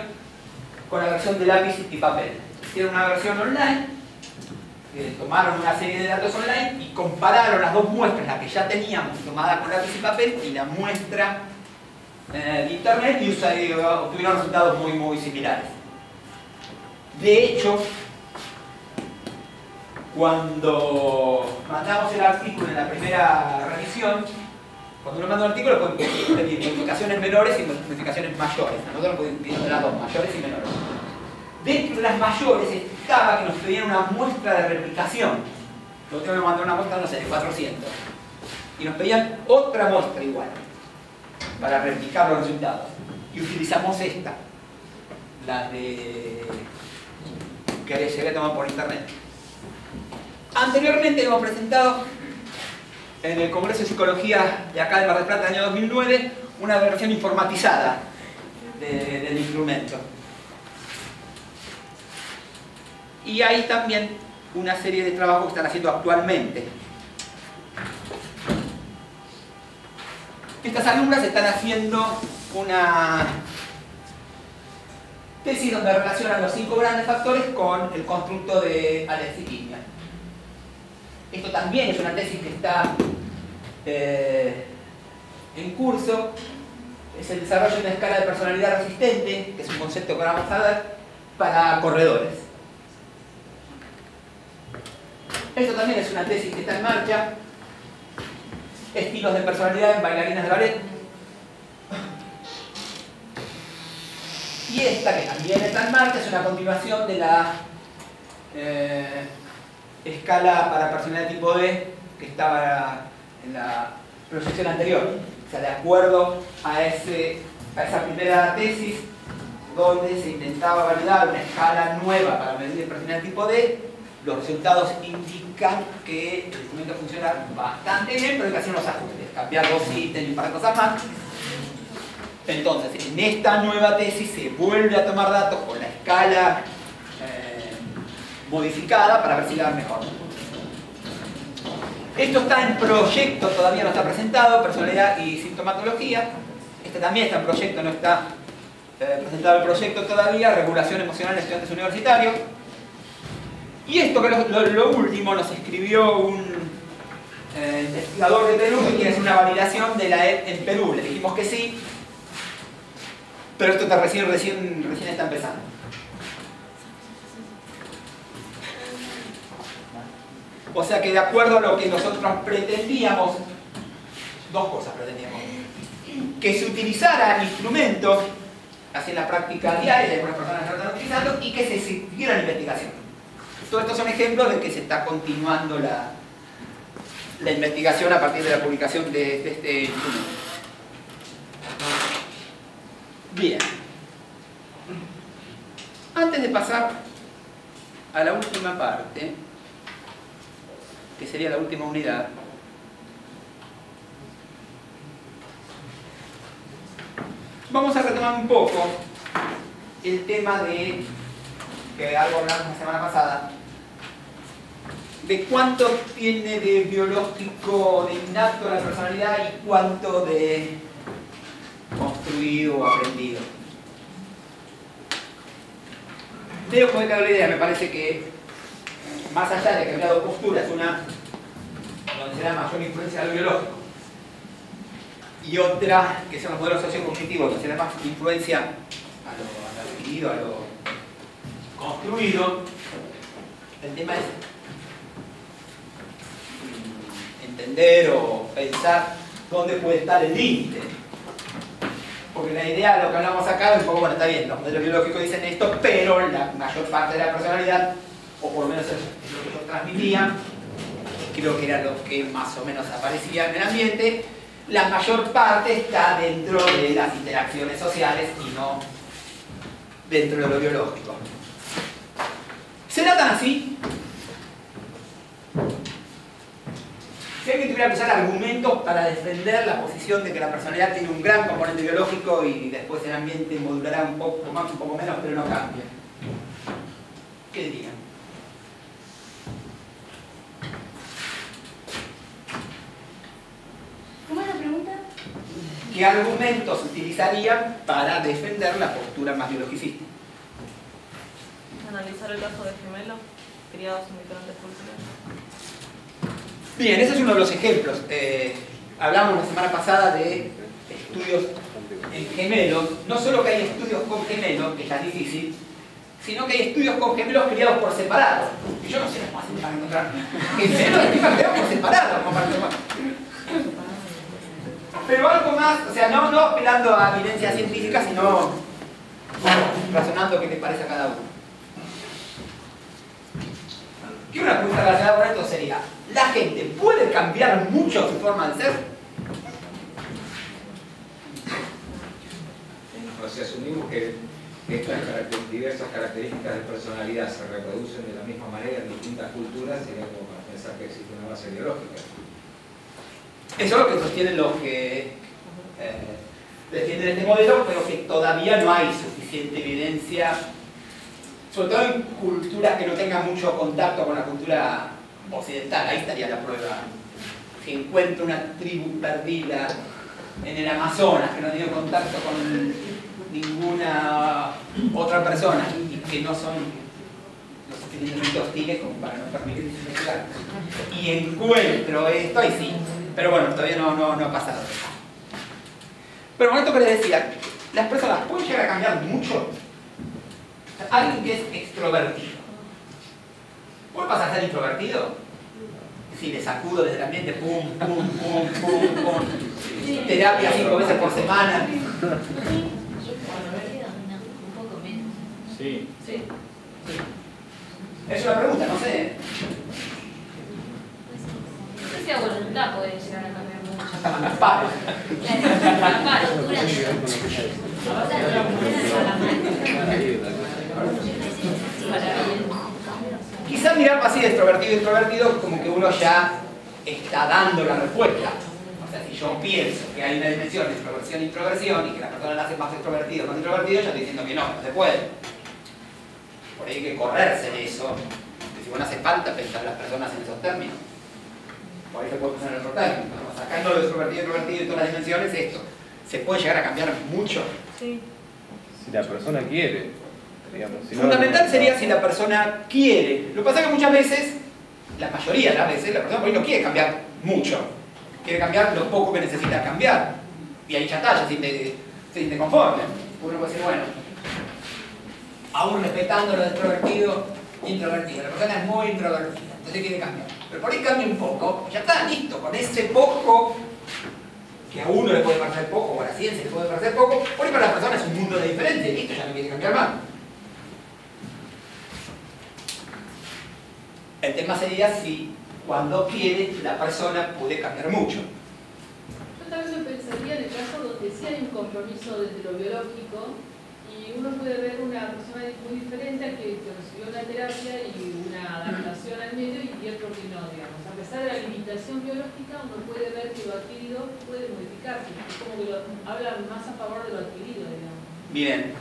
S1: con la versión de lápiz y papel. Hicieron una versión online, tomaron una serie de datos online y compararon las dos muestras, la que ya teníamos tomada con lápiz y papel y la muestra de internet, y obtuvieron resultados muy similares. De hecho, cuando mandamos el artículo en la primera revisión, cuando uno manda un artículo pueden pedir modificaciones menores y modificaciones mayores. Nosotros podemos pedir las dos, mayores y menores. Dentro de las mayores estaba que nos pedían una muestra de replicación. Nosotros nos mandaron una muestra, no sé, de 400. Y nos pedían otra muestra igual para replicar los resultados. Y utilizamos esta, la de que se había tomado por internet. Anteriormente hemos presentado en el Congreso de Psicología de acá de Mar del Plata del año 2009 una versión informatizada del instrumento. Y hay también una serie de trabajos que están haciendo actualmente. Estas alumnas están haciendo una tesis donde relacionan los 5 grandes factores con el constructo de Alexis Quiña. Esto también es una tesis que está en curso. Es el desarrollo de una escala de personalidad resistente, que es un concepto que ahora vamos a ver, para corredores. Esto también es una tesis que está en marcha. Estilos de personalidad en bailarinas de ballet. Y esta, que también está en marcha, es una continuación de la escala para personalidad tipo D que estaba en la proyección anterior. O sea, de acuerdo a esa primera tesis, donde se intentaba validar una escala nueva para medir el personalidad tipo D, los resultados indican que el instrumento funciona bastante bien, pero hay que hacer unos ajustes, cambiar 2 ítems y un par de cosas más. Entonces, en esta nueva tesis se vuelve a tomar datos con la escala modificada para ver si la dan mejor. Esto está en proyecto, todavía no está presentado, personalidad y sintomatología. Este también está en proyecto, no está presentado el proyecto todavía, regulación emocional de estudiantes universitarios. Y esto, que lo último, nos escribió un investigador de Perú que quiere hacer una validación de la EP en Perú. Le dijimos que sí, pero esto está recién está empezando. O sea que de acuerdo a lo que nosotros pretendíamos, 2 cosas pretendíamos. Que se utilizara el instrumento, así en la práctica diaria, y algunas personas lo están utilizando, y que se siguiera la investigación. Todos estos son ejemplos de que se está continuando la investigación a partir de la publicación de este instrumento. Bien. Antes de pasar a la última parte, que sería la última unidad, vamos a retomar un poco el tema que algo hablamos la semana pasada, de cuánto tiene de biológico, de innato la personalidad y cuánto de construido o aprendido. Veo que la idea, me parece que más allá de que cambiar de postura es una donde se da mayor influencia a lo biológico, y otra que son los modelos sociocognitivos donde se da más influencia a lo aprendido, a lo construido. El tema es entender o pensar dónde puede estar el límite. Porque la idea de lo que hablamos acá es un poco, bueno, está bien, los modelos biológicos dicen esto, pero la mayor parte de la personalidad, o por lo menos es lo que yo transmitía, creo que era lo que más o menos aparecía en el ambiente, la mayor parte está dentro de las interacciones sociales y no dentro de lo biológico. ¿Será tan así? Si alguien tuviera que usar argumentos para defender la posición de que la personalidad tiene un gran componente biológico y después el ambiente modulará un poco más, un poco menos, pero no cambia, ¿qué dirían?
S3: ¿Cómo es la pregunta?
S1: ¿Qué argumentos utilizarían para defender la postura más biologicista?
S5: Analizar el caso de gemelos criados en diferentes culturas.
S1: Bien, ese es uno de los ejemplos. Hablamos la semana pasada de estudios en gemelos. No solo que hay estudios con gemelos, que ya es difícil, sino que hay estudios con gemelos criados por separado. Y yo no sé cómo hacen para encontrar gemelos criados por separado. Pero algo más, o sea, no apelando a evidencia científica, sino razonando qué te parece a cada uno. Y una pregunta relacionada con esto sería: ¿la gente puede cambiar mucho su forma de ser?
S6: O sea, asumimos que estas diversas características de personalidad se reproducen de la misma manera en distintas culturas, sería como para pensar que existe una base biológica.
S1: Eso es lo que sostienen los que defienden este modelo, pero que todavía no hay suficiente evidencia, sobre todo en culturas que no tengan mucho contacto con la cultura occidental. Ahí estaría la prueba. Si encuentro una tribu perdida en el Amazonas que no tiene contacto con ninguna otra persona y que no son lo suficientemente hostiles como para no permitir investigar, y encuentro esto, ahí sí, pero bueno, todavía no ha pasado. Pero con esto que les decía, las personas pueden llegar a cambiar mucho. Alguien que es extrovertido, ¿puede pasar a ser introvertido? Si le sacudo desde el ambiente, pum, pum, pum, pum, pum, terapia 5 veces por semana.
S3: Un poco menos.
S2: Sí.
S3: Sí.
S1: Es una pregunta, no sé.
S3: No sé si a voluntad puede llegar a cambiar mucho.
S1: Paro. Quizás mirar así de extrovertido, como que uno ya está dando la respuesta. O sea, si yo pienso que hay una dimensión de extroversión e introversión y que la persona la hace más extrovertido o más introvertido, yo estoy diciendo que no se puede. Por ahí hay que correrse de eso. Si no hace falta pensar las personas en esos términos. Por ahí se puede pensar en otro término. Sacando lo de extrovertido y introvertido y todas las dimensiones, esto. ¿Se puede llegar a cambiar mucho?
S5: Sí.
S2: Si la persona quiere, digamos. Si no,
S1: Fundamental sería si la persona quiere. Lo que pasa es que muchas veces, la mayoría de las veces, la persona por ahí no quiere cambiar mucho. Quiere cambiar lo poco que necesita cambiar. Y ahí ya está, ya se siente conforme. Uno puede decir, bueno, aún respetando lo de extrovertido e introvertido. La persona es muy introvertida, entonces quiere cambiar. Pero por ahí cambia un poco, ya está, listo. Con ese poco, que a uno le puede parecer poco, o a la ciencia le puede parecer poco, por ahí para la persona es un mundo de diferente, listo, ya no quiere cambiar más. El tema sería si cuando quiere la persona puede cambiar mucho.
S7: Yo tal vez pensaría en el caso donde sí hay un compromiso desde lo biológico y uno puede ver una persona muy diferente a que recibió una terapia y una adaptación al medio y otro que no, digamos. A pesar de la limitación biológica, uno puede ver que lo adquirido puede modificarse. Es como que habla más a favor de lo adquirido, digamos.
S1: Bien.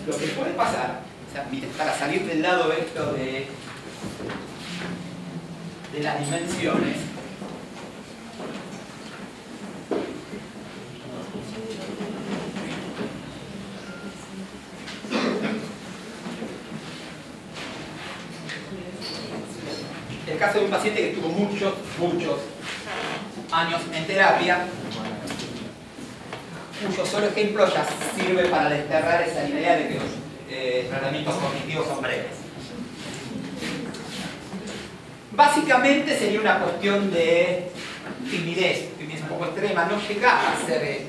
S1: Lo que puede pasar, o sea, para salir del lado esto de las dimensiones, el caso de un paciente que estuvo muchos años en terapia, cuyo solo ejemplo ya sirve para desterrar esa idea de que los tratamientos cognitivos son breves. Básicamente sería una cuestión de timidez un poco extrema, no llega a ser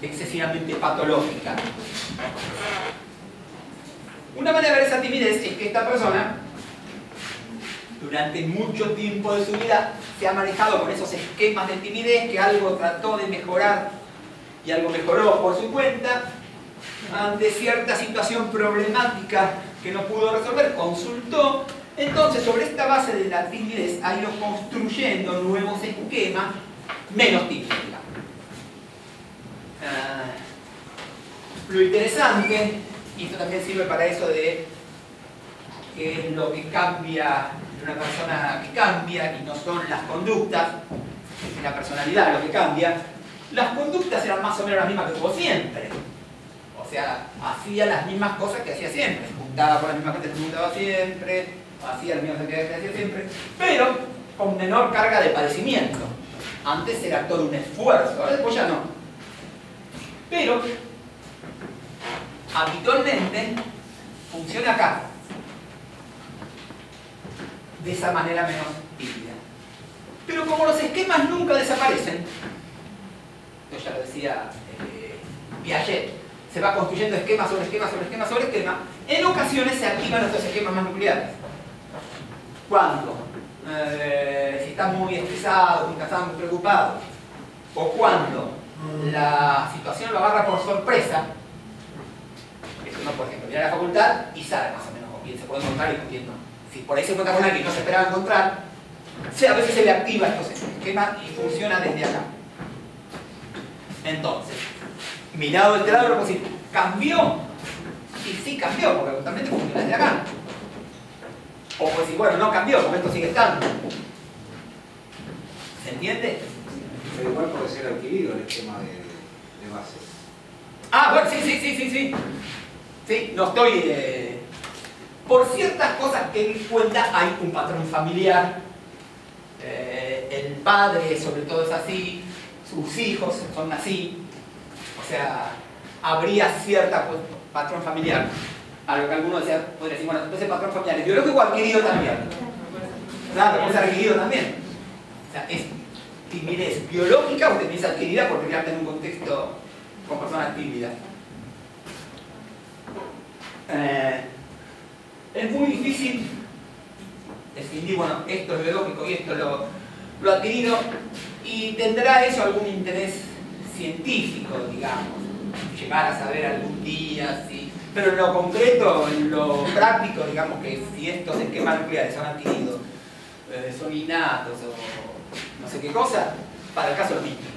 S1: excesivamente patológica. Una manera de ver esa timidez es que esta persona durante mucho tiempo de su vida se ha manejado con esos esquemas de timidez, que algo trató de mejorar y algo mejoró por su cuenta. Ante cierta situación problemática que no pudo resolver, consultó. Entonces, sobre esta base de la timidez, ha ido construyendo nuevos esquemas menos tímidos. Lo interesante, y esto también sirve para eso de qué es lo que cambia de una persona que cambia, y no son las conductas, es la personalidad lo que cambia. Las conductas eran más o menos las mismas que tuvo siempre. O sea, hacía las mismas cosas que hacía siempre. Se juntaba con la misma gente que se juntaba siempre, hacía las mismas actividades que hacía siempre, pero con menor carga de padecimiento. Antes era todo un esfuerzo, ahora después ya no. Pero, habitualmente, funciona acá. De esa manera menos tímida. Pero como los esquemas nunca desaparecen, yo ya lo decía Piaget, se va construyendo esquema sobre esquema sobre esquema sobre esquema, en ocasiones se activan estos esquemas más nucleares. ¿Cuándo? Si está muy estresado, muy cansado, muy preocupado, o cuando la situación lo agarra por sorpresa. Eso no, por ejemplo, viene a la facultad y sabe más o menos con quién se puede encontrar y con quién no. Si por ahí se encuentra con alguien que no se esperaba encontrar, a veces se le activa estos esquemas y funciona desde acá. Entonces, mirado de este lado, luego decir, ¿cambió? Y sí cambió, porque totalmente funciona desde acá. O puede decir, bueno, no cambió, porque esto sigue estando. ¿Se entiende?
S6: Pero igual puede ser adquirido el esquema de base.
S1: Ah, bueno, sí. Sí, no estoy... Por ciertas cosas que él cuenta hay un patrón familiar. El padre, sobre todo, es así. Sus hijos son así. O sea, habría cierta patrón familiar. A lo que algunos podrían decir, bueno, entonces patrón familiar es biológico o adquirido también. Claro, puede ser adquirido también. O sea, es timidez biológica o timidez adquirida porque criarte en un contexto con personas tímidas. Es muy difícil distinguir, bueno, esto es biológico y esto lo adquirido, y tendrá eso algún interés científico, digamos, llegar a saber algún día, sí. Pero en lo concreto, en lo práctico, digamos que si estos esquemas nucleares son adquiridos, son innatos o no sé qué cosa, para el caso es distinto.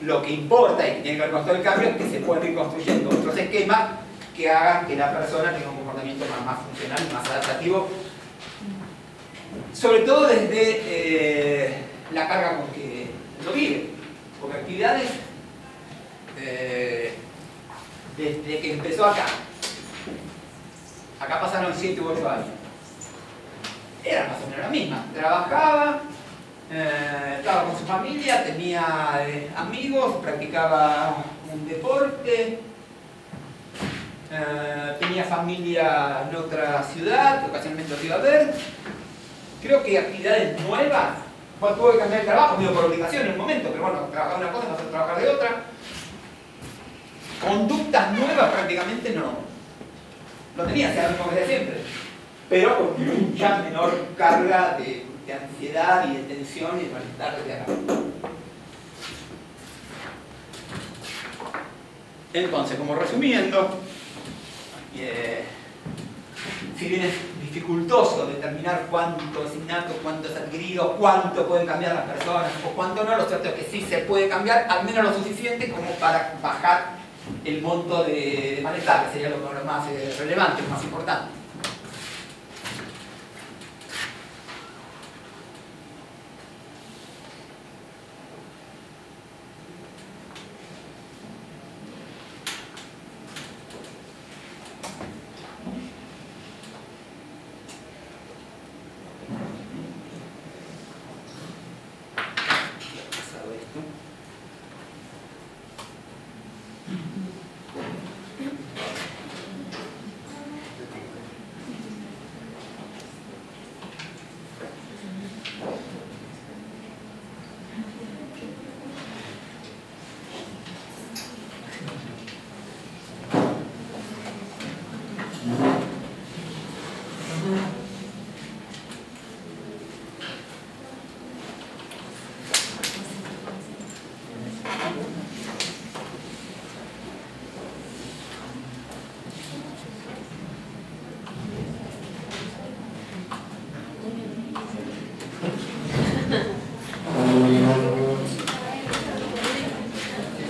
S1: Lo que importa y que tiene que ver con todo el cambio es que se pueden ir construyendo otros esquemas que hagan que la persona tenga un comportamiento más funcional y más adaptativo, sobre todo desde la carga con que lo vive, porque actividades desde que empezó acá pasaron 7 u 8 años, era más o menos la misma, trabajaba, estaba con su familia, tenía amigos, practicaba un deporte, tenía familia en otra ciudad, que ocasionalmente los iba a ver. Creo que actividades nuevas, bueno, tuve que cambiar el trabajo, medio por obligación en un momento, pero bueno, trabajaba una cosa, pasó a trabajar de otra. Conductas nuevas prácticamente no. Lo tenía, sea lo mismo que de siempre, pero con mucha menor carga de ansiedad y de tensión y de malestar desde acá. Entonces, como resumiendo, si bien es dificultoso determinar cuánto es innato, cuánto es adquirido, cuánto pueden cambiar las personas o cuánto no, lo cierto es que sí se puede cambiar, al menos lo suficiente como para bajar el monto de malestar, que sería lo más relevante, lo más importante.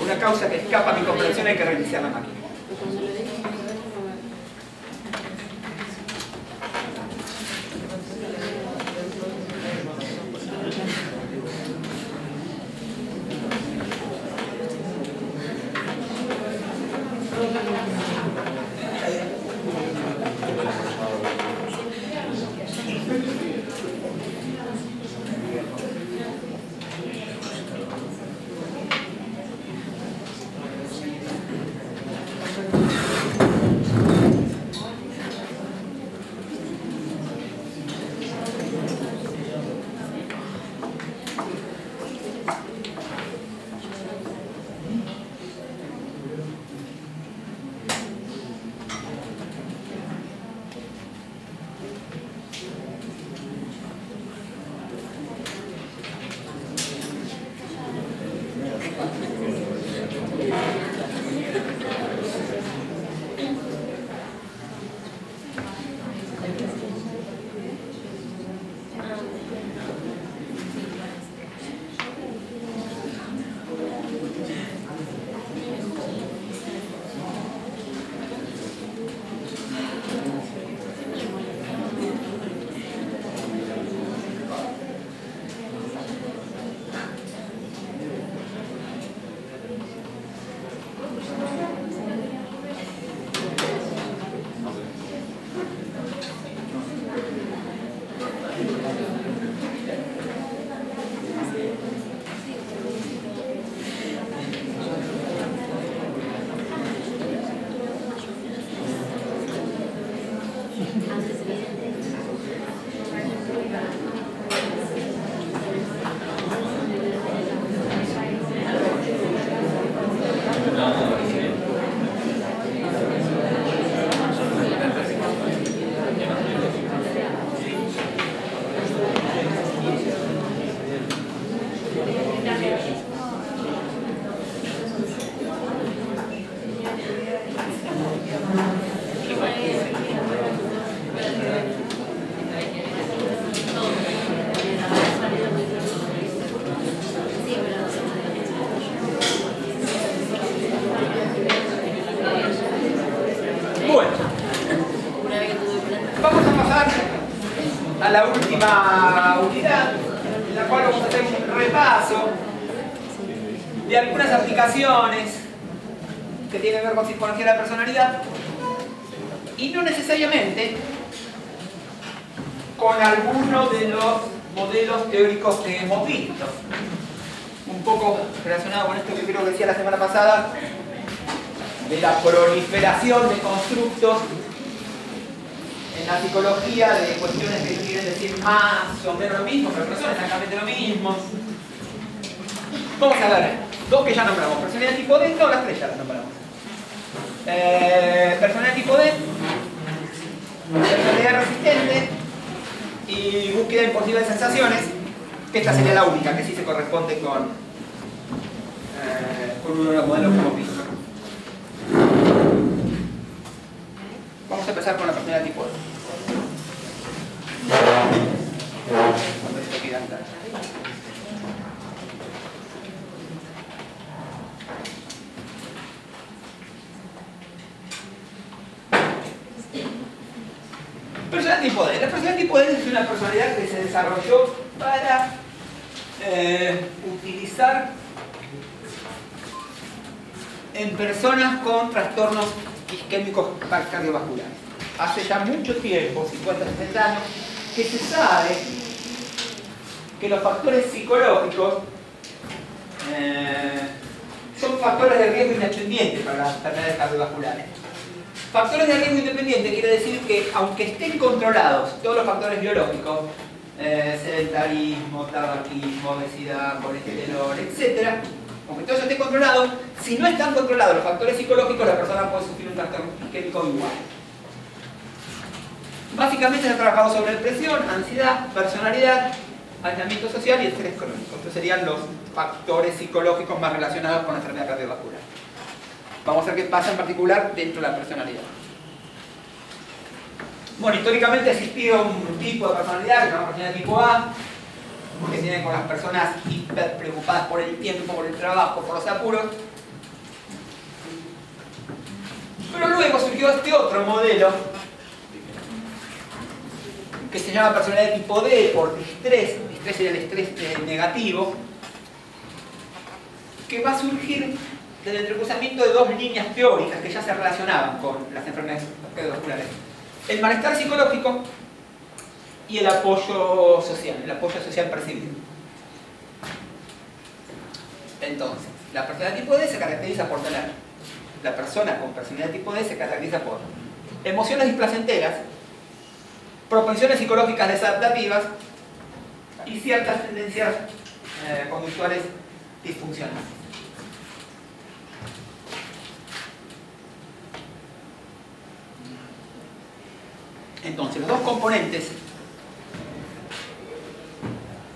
S1: Una causa que escapa a mi comprensión, hay que reiniciar la máquina. Bueno, vamos a pasar a la última unidad, en la cual vamos a hacer un repaso de algunas aplicaciones que tienen que ver con psicología de la personalidad y no necesariamente con alguno de los modelos teóricos que hemos visto. Un poco relacionado con esto que creo que decía la semana pasada, de la proliferación de constructos en la psicología, de cuestiones que quieren decir más o menos lo mismo, pero no son exactamente lo mismo. Vamos a ver, dos que ya nombramos, personalidad tipo D, todas las tres ya las nombramos. Personalidad tipo D, personalidad resistente y búsqueda impulsiva de sensaciones, que esta sería la única que sí se corresponde con uno de los modelos que hemos visto. Vamos a empezar con la personalidad tipo D. Cuando esto queda en casa. Personalidad tipo D. La personalidad tipo D es una personalidad que se desarrolló para utilizar en personas con trastornos isquémicos cardiovasculares. Hace ya mucho tiempo, 50, 60 años, que se sabe que los factores psicológicos son factores de riesgo independientes para las enfermedades cardiovasculares. Factores de riesgo independiente quiere decir que, aunque estén controlados todos los factores biológicos, sedentarismo, tabaquismo, obesidad, colesterol, etc., aunque todo eso esté controlado, si no están controlados los factores psicológicos, la persona puede sufrir un trastorno isquémico igual. Básicamente se ha trabajado sobre depresión, ansiedad, personalidad, aislamiento social y estrés crónico. Estos serían los factores psicológicos más relacionados con la enfermedad cardiovascular. Vamos a ver qué pasa en particular dentro de la personalidad. Bueno, históricamente ha existido un tipo de personalidad, que se llama personalidad tipo A, que tiene con las personas hiper preocupadas por el tiempo, por el trabajo, por los apuros. Pero luego surgió este otro modelo que se llama personalidad tipo D por distrés. Distrés sería el estrés negativo, que va a surgir del entrecruzamiento de dos líneas teóricas que ya se relacionaban con las enfermedades cardiovasculares: el malestar psicológico y el apoyo social percibido. Entonces, la personalidad tipo D se caracteriza por tener, la persona con personalidad tipo D se caracteriza por emociones displacenteras, propensiones psicológicas desadaptativas y ciertas tendencias conductuales disfuncionales. Entonces, los dos componentes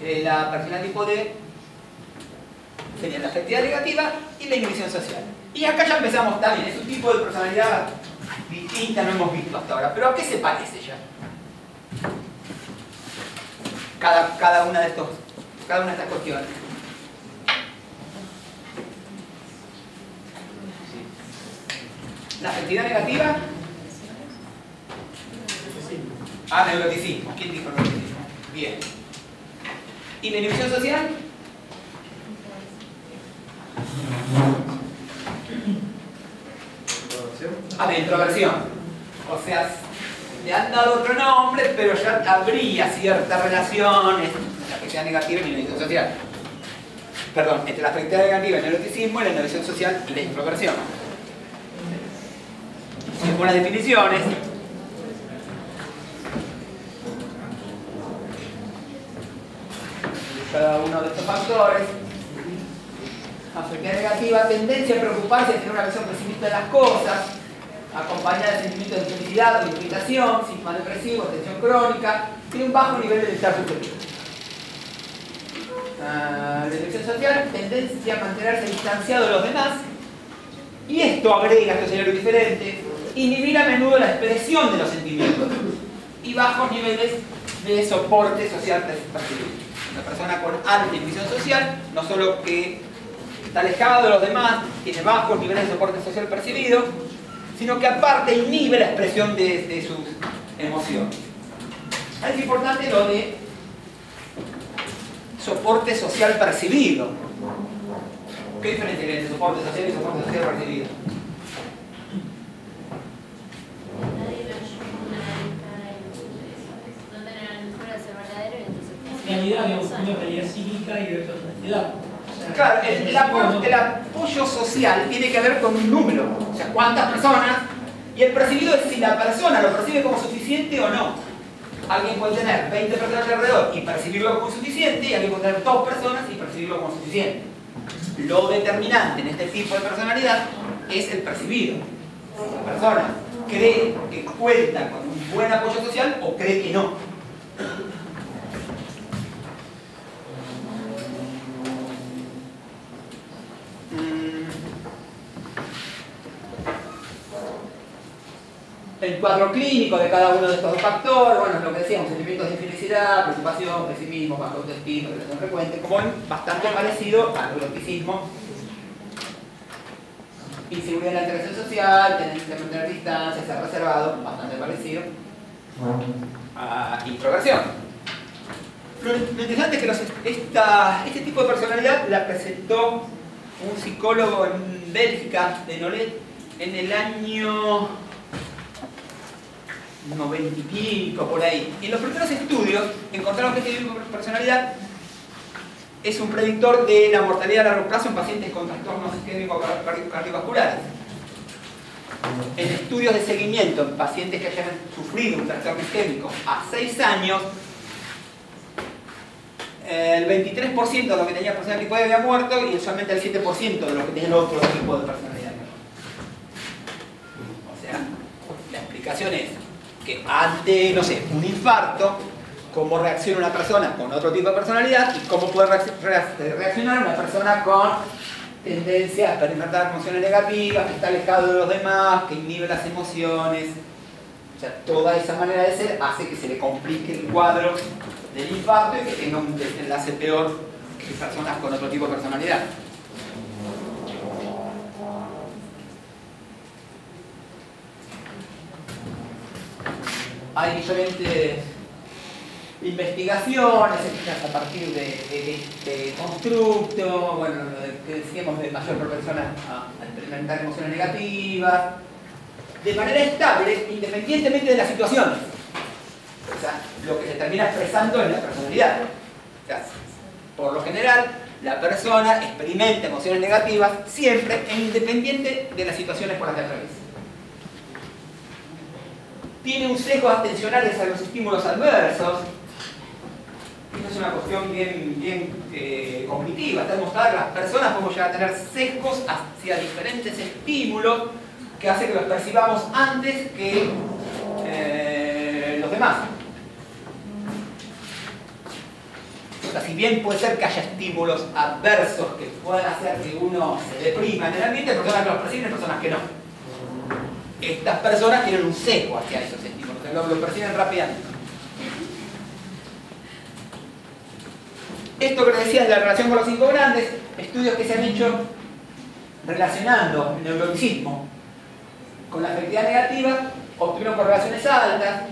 S1: de la personalidad tipo D serían la afectividad negativa y la inhibición social. Y acá ya empezamos también, es un tipo de personalidad distinta, no hemos visto hasta ahora. ¿Pero a qué se parece ya? Cada una de estas cuestiones. La afectividad negativa. Neuroticismo. ¿Quién dijo neuroticismo? Bien. ¿Y la inhibición social? La introversión. O sea, le han dado otro nombre, pero ya habría cierta relación entre la afectividad negativa y la inhibición social. Perdón, entre la afectividad negativa y el neuroticismo y la inhibición social y la introversión. Según las definiciones, cada uno de estos factores: afectividad negativa, tendencia a preocuparse y tener una visión pesimista de las cosas, acompañada de sentimientos de felicidad o de irritación, síntomas depresivos, tensión crónica y un bajo nivel de bienestar subjetivo. Detección social, tendencia a mantenerse distanciado de los demás. Y esto agrega, esto sería lo diferente, inhibir a menudo la expresión de los sentimientos y bajos niveles de soporte social percibido. Una persona con alta inhibición social, no solo que está alejado de los demás, tiene bajos niveles de soporte social percibido, sino que aparte inhibe la expresión de sus emociones. Es importante lo de soporte social percibido. ¿Qué diferencia hay entre soporte social y soporte social percibido?
S4: Realidad, digamos, una realidad psíquica y de otra realidad.
S1: Claro, el apoyo social tiene que ver con un número, o sea, cuántas personas, y el percibido es si la persona lo percibe como suficiente o no. Alguien puede tener 20 personas alrededor y percibirlo como suficiente, y alguien puede tener 2 personas y percibirlo como suficiente. Lo determinante en este tipo de personalidad es el percibido. Si la persona cree que cuenta con un buen apoyo social o cree que no. El cuadro clínico de cada uno de estos dos factores, bueno, lo que decíamos, sentimientos de infelicidad, preocupación, pesimismo, baja autoestima, depresión frecuente, como ven, bastante parecido al neuroticismo. Inseguridad en la interacción social, tendencia a mantener distancia, ser reservado, bastante parecido a introversión. Lo interesante es que este tipo de personalidad la presentó un psicólogo en Bélgica, de Nolet, en el año 90 y pico, por ahí. Y en los primeros estudios encontraron que este tipo de personalidad es un predictor de la mortalidad a largo plazo en pacientes con trastornos isquémicos cardiovasculares. En estudios de seguimiento en pacientes que hayan sufrido un trastorno isquémico a 6 años, el 23% de los que tenían personalidad tipo había muerto y solamente el 7% de los que tenían otro tipo de personalidad. O sea, la explicación es que ante, no sé, un infarto, cómo reacciona una persona con otro tipo de personalidad y cómo puede reaccionar una persona con tendencia a experimentar emociones negativas, que está alejado de los demás, que inhibe las emociones. O sea, toda esa manera de ser hace que se le complique el cuadro del infarto y que tenga un desenlace peor que personas con otro tipo de personalidad. Hay diferentes investigaciones hechas a partir de constructo, bueno, que decíamos de mayor propensión a experimentar emociones negativas, de manera estable, independientemente de las situaciones. O sea, lo que se termina expresando en la personalidad. O sea, por lo general, la persona experimenta emociones negativas siempre e independiente de las situaciones por las que atraviesa. Tiene un sesgo atencional hacia los estímulos adversos. Esta es una cuestión bien cognitiva. Está demostrado que las personas podemos llegar a tener sesgos hacia diferentes estímulos que hace que los percibamos antes que los demás. O sea, si bien puede ser que haya estímulos adversos que puedan hacer que uno se deprima en el ambiente, hay personas que los perciben y personas que no. Estas personas tienen un sesgo hacia esos estímulos, lo perciben rápidamente. Esto que les decía es la relación con los 5 grandes, estudios que se han hecho relacionando el neuroticismo con la afectividad negativa, obtuvieron correlaciones altas,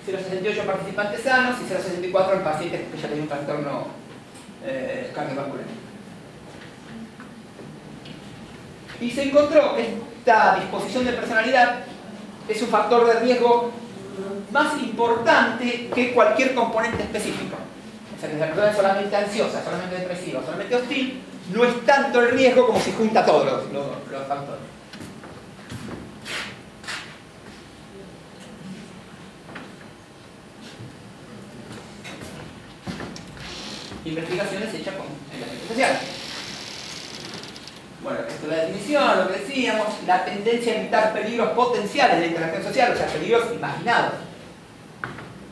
S1: 0,68 en participantes sanos y 0,64 en pacientes que ya tenían un trastorno cardiovascular. Y se encontró que esta disposición de personalidad es un factor de riesgo más importante que cualquier componente específico. O sea, que si la persona es solamente ansiosa, solamente depresiva, solamente hostil, no es tanto el riesgo como si junta todos los factores. Investigaciones hechas con el aspecto social. Bueno, esto es la definición, lo que decíamos, la tendencia a evitar peligros potenciales de la interacción social, o sea, peligros imaginados,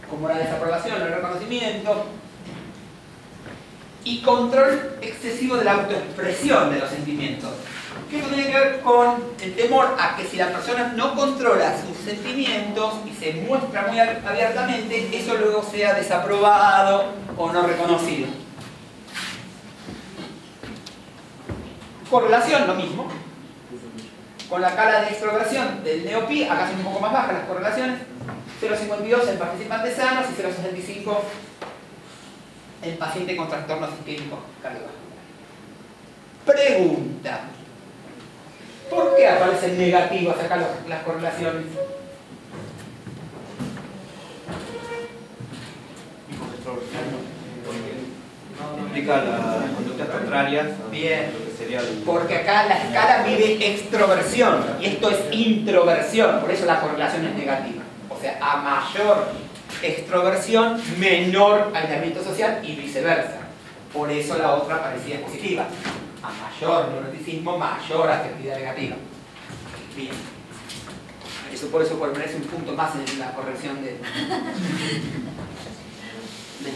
S1: como la desaprobación, el reconocimiento, y control excesivo de la autoexpresión de los sentimientos. Que esto tiene que ver con el temor a que si la persona no controla sus sentimientos y se muestra muy abiertamente, eso luego sea desaprobado o no reconocido. Correlación, lo mismo. Con la escala de extroversión del NeoPi, acá son un poco más bajas las correlaciones. 0,52 en participantes sanos y 0,65 en paciente con trastornos isquémicos cardiovasculares. Pregunta. ¿Por qué aparecen negativas acá las correlaciones?
S2: No implica las conductas contrarias.
S1: Bien.
S2: Lo que sería el...
S1: Porque acá la escala mide extroversión y esto es introversión, por eso la correlación es negativa. O sea, a mayor extroversión, menor aislamiento social y viceversa. Por eso la otra parecía positiva. A mayor neuroticismo, mayor afectividad negativa. Bien. Eso por merece un punto más en la corrección del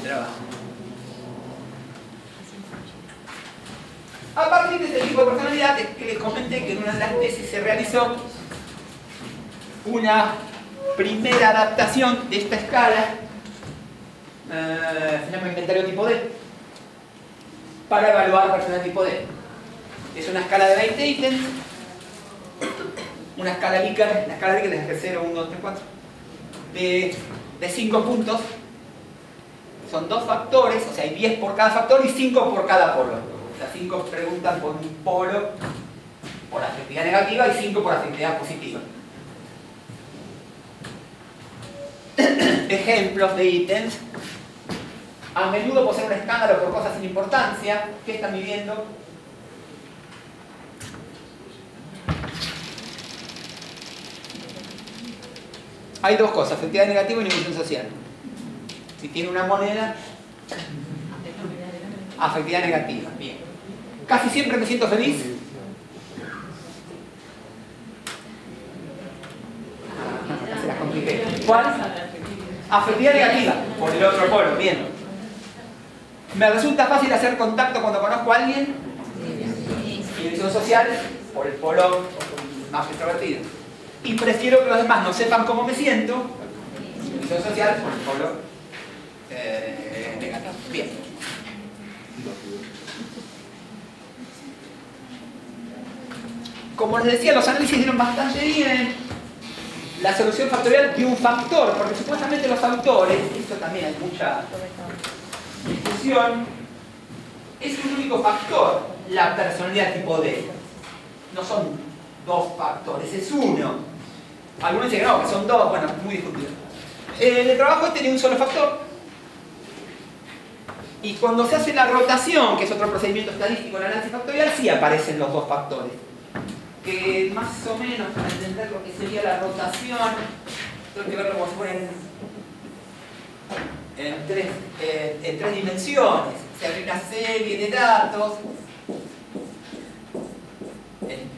S1: trabajo. A partir de este tipo de personalidad es que les comenté que en una de las tesis se realizó una primera adaptación de esta escala, se llama inventario tipo D, para evaluar personalidad tipo D. Es una escala de 20 ítems, una escala Likert, la escala Likert es de 0, 1, 2, 3, 4, de 5 puntos. Son 2 factores, o sea, hay 10 por cada factor y 5 por cada polo. O sea, 5 preguntan por un polo por afectividad negativa y 5 por afectividad positiva. Ejemplos de ítems. A menudo poseen un escándalo por cosas sin importancia. ¿Qué están viviendo? Hay dos cosas, afectividad negativa y inhibición social. Si tiene una moneda, afectividad negativa. Bien. Casi siempre me siento feliz. Acá se las compliqué. ¿Cuál? Afectividad negativa. Por el otro polo. Bien. ¿Me resulta fácil hacer contacto cuando conozco a alguien? Inhibición social. Por el polo más extrovertido. Y prefiero que los demás no sepan cómo me siento. Inhibición social. Por el polo negativo. Bien. Como les decía, los análisis dieron bastante bien. La solución factorial de un factor, porque supuestamente los autores, esto también hay mucha discusión, es un único factor, la personalidad tipo D. No son 2 factores, es uno. Algunos dicen que no, que son 2, bueno, muy discutido. El trabajo este tiene un solo factor. Y cuando se hace la rotación, que es otro procedimiento estadístico en análisis factorial, sí aparecen los 2 factores. Que más o menos, para entender lo que sería la rotación, tengo que verlo como si fuera en 3 dimensiones. O sea, hay una serie de datos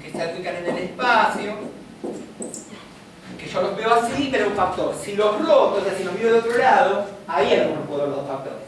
S1: que se ubican en el espacio, que yo los veo así, pero un factor. Si los roto, o sea, si los miro de otro lado, ahí es donde puedo ver los 2 factores.